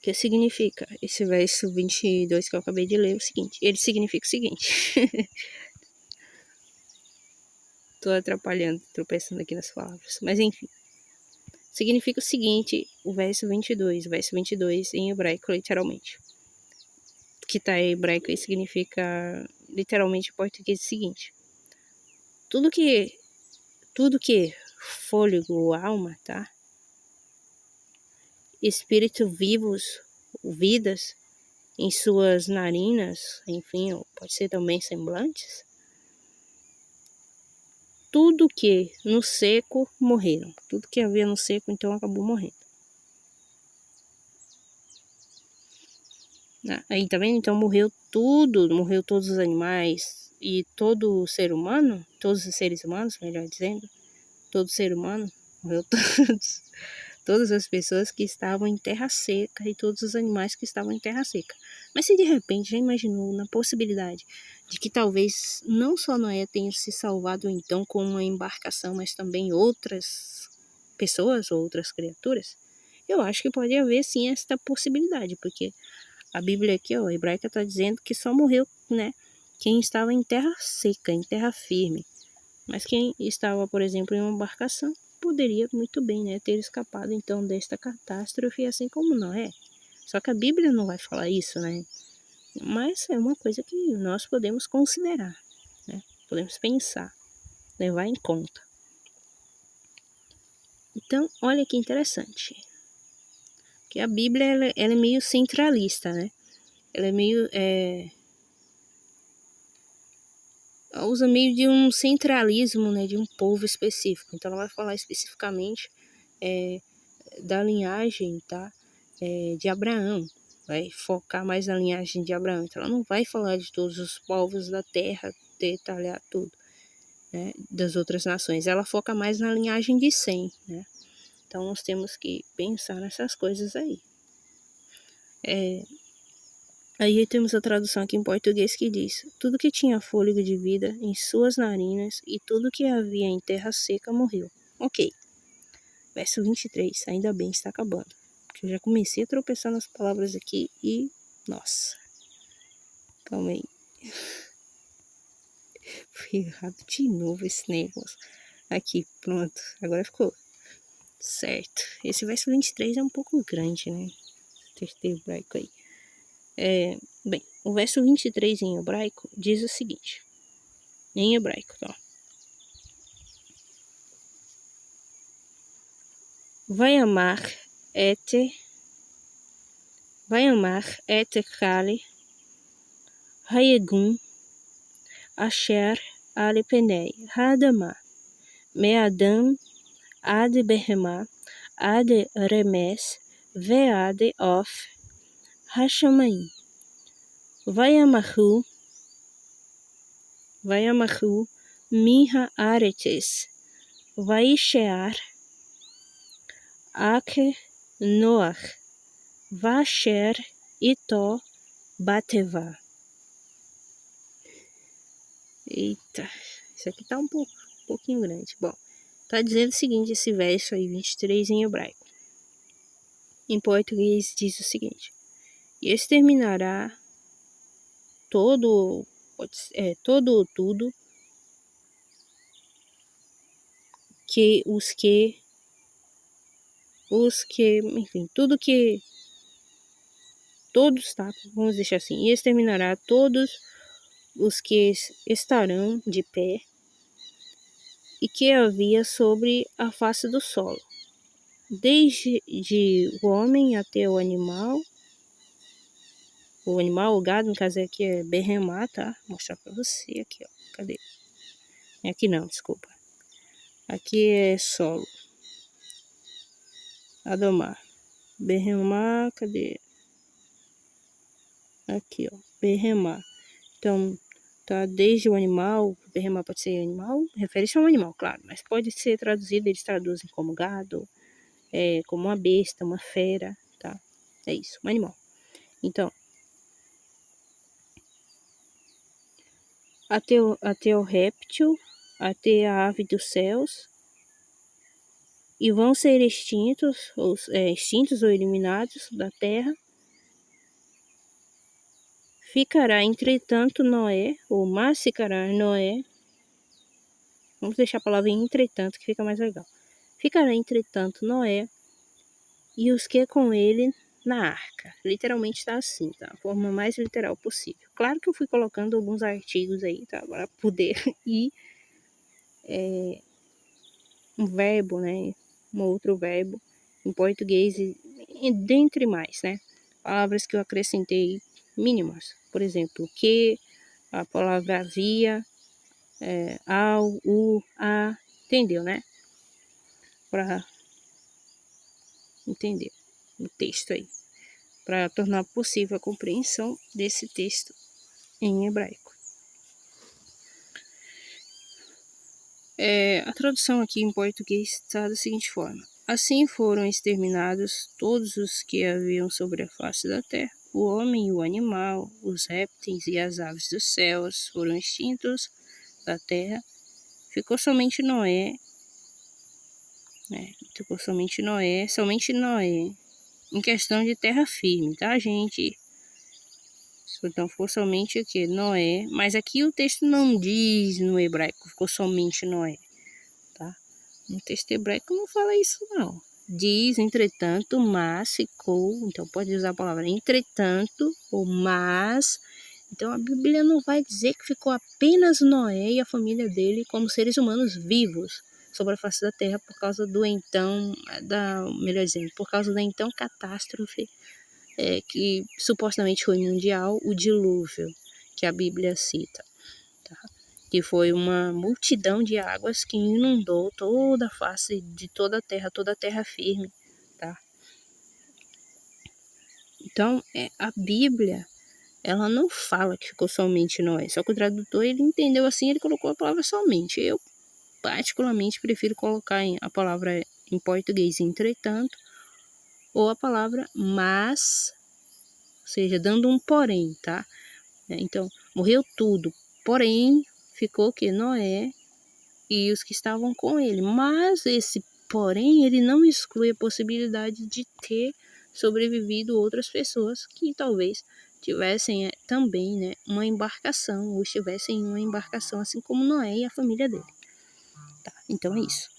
que significa, esse verso 22 que eu acabei de ler, é o seguinte, ele significa o seguinte, tô atrapalhando, tropeçando aqui nas palavras, mas enfim, significa o seguinte, o verso 22 em hebraico, literalmente, que tá em hebraico aí significa, literalmente em português, o seguinte, tudo que fôlego, alma, tá? Espírito vivos, vidas, em suas narinas, enfim, ou pode ser também semblantes, tudo que no seco morreram. Tudo que havia no seco, então, acabou morrendo. Aí, tá vendo? Então, morreu todos os animais e todo ser humano, todos os seres humanos, melhor dizendo, todo ser humano, morreu todos. Todas as pessoas que estavam em terra seca e todos os animais que estavam em terra seca. Mas se de repente já imaginou na possibilidade de que talvez não só Noé tenha se salvado então com uma embarcação, mas também outras pessoas ou outras criaturas? Eu acho que pode haver sim esta possibilidade, porque a Bíblia aqui, ó, a hebraica está dizendo que só morreu, né, quem estava em terra seca, em terra firme. Mas quem estava, por exemplo, em uma embarcação poderia muito bem, né, ter escapado então desta catástrofe, assim como Noé. Só que a Bíblia não vai falar isso, né? Mas é uma coisa que nós podemos considerar, né? Podemos pensar, levar em conta. Então, olha que interessante. Que a Bíblia ela é meio centralista, né? Ela é meio ela usa meio de um centralismo, né, de um povo específico. Então ela vai falar especificamente da linhagem, tá? De Abraão. Vai focar mais na linhagem de Abraão. Então ela não vai falar de todos os povos da terra, detalhar tudo, né, das outras nações. Ela foca mais na linhagem de Sem, né? Então nós temos que pensar nessas coisas aí. Aí temos a tradução aqui em português que diz: tudo que tinha fôlego de vida em suas narinas e tudo que havia em terra seca morreu. Ok. Verso 23, ainda bem, está acabando. Porque eu já comecei a tropeçar nas palavras aqui e... Nossa. Calma aí. Foi errado de novo esse negócio. Aqui, pronto. Agora ficou certo. Esse verso 23 é um pouco grande, né? Texto hebraico aí. Bem, o verso 23 em hebraico diz o seguinte. Em hebraico, ó. Vai amar et kale hayegum asher ale penei hadama meadam ad behema ad remes veade of hashamayim Vayamahu miha aretes Vaishear Ake Noach Vasher Ito Bateva. Eita, isso aqui tá um pouquinho grande. Bom, tá dizendo o seguinte, esse verso aí, 23 em hebraico. Em português diz o seguinte: e exterminará tudo, que enfim, todos, tá? Vamos deixar assim, e exterminará todos os que estarão de pé e que havia sobre a face do solo, desde o homem até o animal o animal, o gado, no caso aqui é Berremá, tá? Vou mostrar pra você aqui, ó. Cadê? Aqui não, desculpa. Aqui é solo. Adomar. Berremá, cadê? Aqui, ó. Berremá. Então, tá desde o animal, berremá pode ser animal, refere-se a um animal, claro, mas pode ser traduzido, eles traduzem como gado, como uma besta, uma fera, tá? É isso, um animal. Então, até o réptil, até a ave dos céus, e vão ser extintos ou eliminados da terra. Ficará, entretanto, Noé, ou mas ficará Noé, vamos deixar a palavra entretanto, que fica mais legal. Ficará, entretanto, Noé e os que com ele na arca. Literalmente está assim, tá? A forma mais literal possível. Claro que eu fui colocando alguns artigos aí, tá? Para poder ir um verbo, né? Um outro verbo em português, e dentre mais, né? Palavras que eu acrescentei mínimas. Por exemplo, que, a palavra havia, ao, o, a, entendeu, né? Para entender o texto aí, para tornar possível a compreensão desse texto em hebraico. A tradução aqui em português está da seguinte forma: assim foram exterminados todos os que haviam sobre a face da terra. O homem e o animal, os répteis e as aves dos céus foram extintos da terra. Ficou somente Noé, somente Noé, em questão de terra firme, tá, gente? Então ficou somente aqui Noé, mas aqui o texto não diz no hebraico, ficou somente Noé, tá? No texto hebraico não fala isso não. Diz, entretanto, mas ficou, então pode usar a palavra entretanto ou mas. Então a Bíblia não vai dizer que ficou apenas Noé e a família dele como seres humanos vivos sobre a face da terra por causa do então, melhor dizendo, por causa da então catástrofe que supostamente foi mundial, o dilúvio, que a Bíblia cita, tá? Que foi uma multidão de águas que inundou toda a face de toda a terra firme, tá? Então, a Bíblia, ela não fala que ficou somente Noé, só que o tradutor, ele entendeu assim, ele colocou a palavra somente. Eu, particularmente, prefiro colocar a palavra em português, entretanto, ou a palavra mas, ou seja, dando um porém, tá? Então, morreu tudo, porém, ficou que Noé e os que estavam com ele. Mas esse porém, ele não exclui a possibilidade de ter sobrevivido outras pessoas que talvez tivessem também, né, uma embarcação, ou estivessem em uma embarcação, assim como Noé e a família dele. Tá, então é isso.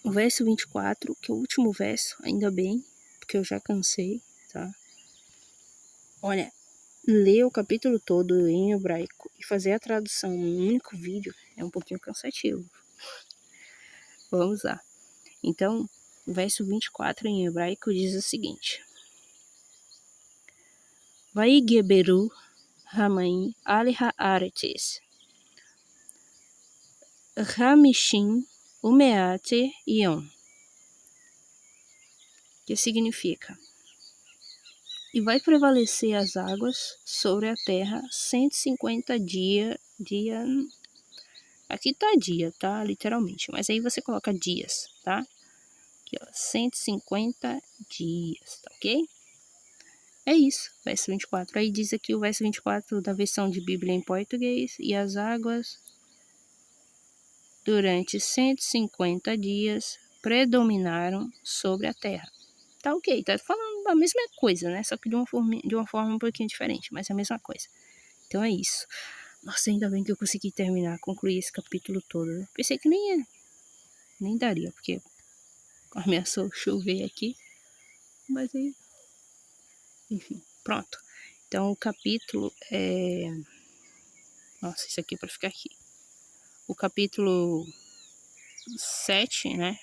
O verso 24, que é o último verso, ainda bem, porque eu já cansei, tá? Olha, ler o capítulo todo em hebraico e fazer a tradução num único vídeo é um pouquinho cansativo. Vamos lá. Então, o verso 24 em hebraico diz o seguinte: Vaigeberu Hamaim al haaretz Hamishim umeate yom, que significa: e vai prevalecer as águas sobre a terra 150 dias. Aqui tá dia, tá? Literalmente. Mas aí você coloca dias, tá? Aqui, ó. 150 dias, tá ok? É isso, verso 24. Aí diz aqui o verso 24 da versão de Bíblia em português. E as águas durante 150 dias predominaram sobre a terra. Tá ok, tá falando a mesma coisa, né? Só que de uma forma um pouquinho diferente, mas é a mesma coisa. Então é isso. Nossa, ainda bem que eu consegui concluir esse capítulo todo. Né? Pensei que nem daria, porque ameaçou chover aqui. Mas aí, enfim, pronto. Então o capítulo é... Nossa, isso aqui é pra ficar aqui. O capítulo 7, né?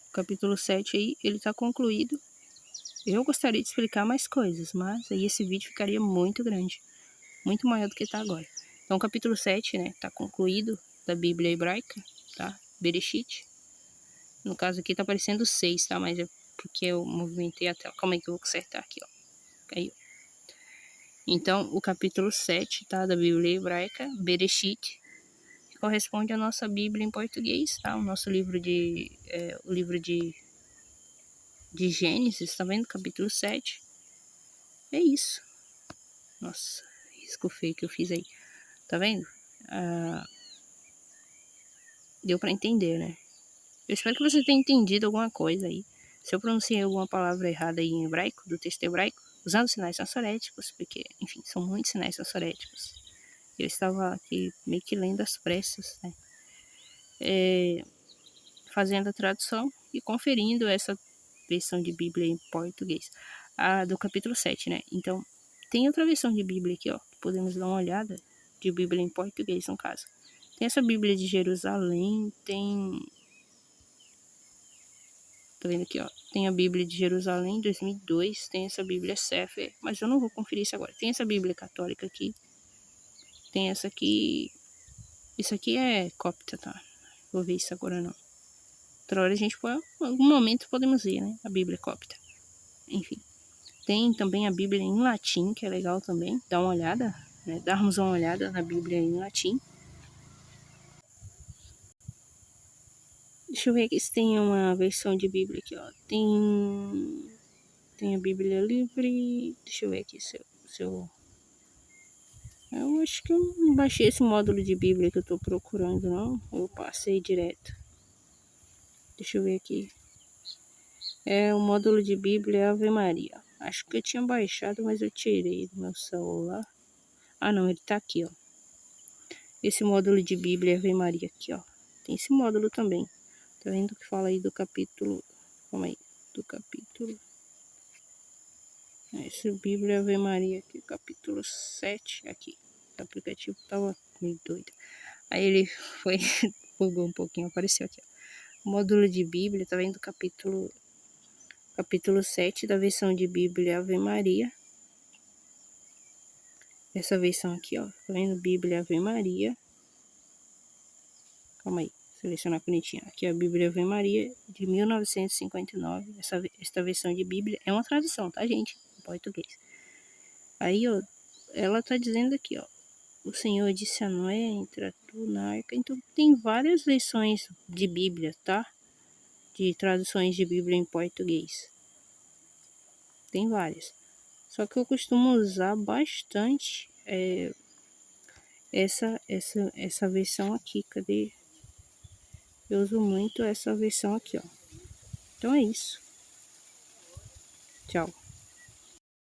O capítulo 7 aí, ele tá concluído. Eu gostaria de explicar mais coisas, mas aí esse vídeo ficaria muito grande, muito maior do que está agora. Então, o capítulo 7, né, tá concluído da Bíblia hebraica, tá? Bereshit. No caso aqui tá aparecendo 6, tá? Mas é porque eu movimentei a tela. Calma aí que eu vou consertar aqui, ó. Caiu. Então, o capítulo 7, tá? Da Bíblia hebraica, Bereshit, que corresponde à nossa Bíblia em português, tá? O nosso livro o livro de Gênesis, tá vendo? Capítulo 7. É isso. Nossa, risco feio que eu fiz aí. Tá vendo? Deu pra entender, né? Eu espero que você tenha entendido alguma coisa aí. Se eu pronunciei alguma palavra errada aí em hebraico, do texto hebraico, usando sinais sensoréticos, porque, enfim, são muitos sinais sensoréticos. Eu estava aqui meio que lendo às pressas, né? Fazendo a tradução e conferindo essa versão de Bíblia em português. A do capítulo 7, né? Então, tem outra versão de Bíblia aqui, ó. Podemos dar uma olhada. De Bíblia em português, no caso. Tem essa Bíblia de Jerusalém, tem... Tá vendo aqui, ó? Tem a Bíblia de Jerusalém, 2002. Tem essa Bíblia Sefer, mas eu não vou conferir isso agora. Tem essa Bíblia católica aqui. Tem essa aqui... Isso aqui é cópita, tá? Vou ver isso agora não. Outra hora a gente pode... Em algum momento podemos ver, né? A Bíblia cópita. Enfim. Tem também a Bíblia em latim, que é legal também. Dá uma olhada, né? Darmos uma olhada na Bíblia em latim. Deixa eu ver aqui se tem uma versão de Bíblia aqui, ó. Tem a Bíblia livre. Deixa eu ver aqui se eu... Eu acho que eu não baixei esse módulo de Bíblia que eu tô procurando, não. Eu passei direto. Deixa eu ver aqui. É o módulo de Bíblia Ave Maria. Acho que eu tinha baixado, mas eu tirei do meu celular. Ah, não, ele tá aqui, ó. Esse módulo de Bíblia Ave Maria aqui, ó. Tem esse módulo também. Tá vendo que fala aí do capítulo... Calma aí. Do capítulo... Esse Bíblia Ave Maria aqui, capítulo 7 aqui. O aplicativo tava meio doido. Aí ele foi... bugou um pouquinho, apareceu aqui, ó. Módulo de Bíblia, tá vendo? Capítulo 7 da versão de Bíblia Ave Maria. Essa versão aqui, ó. Tá vendo? Bíblia Ave Maria. Calma aí. Selecionar bonitinho. Aqui é a Bíblia Ave Maria de 1959. Esta versão de Bíblia é uma tradução, tá, gente? Em português. Aí, ó. Ela tá dizendo aqui, ó. O Senhor disse a Noé, entra tu na arca. Então, tem várias versões de Bíblia, tá? De traduções de Bíblia em português. Tem várias. Só que eu costumo usar bastante essa versão aqui. Cadê? Eu uso muito essa versão aqui, ó. Então é isso. Tchau.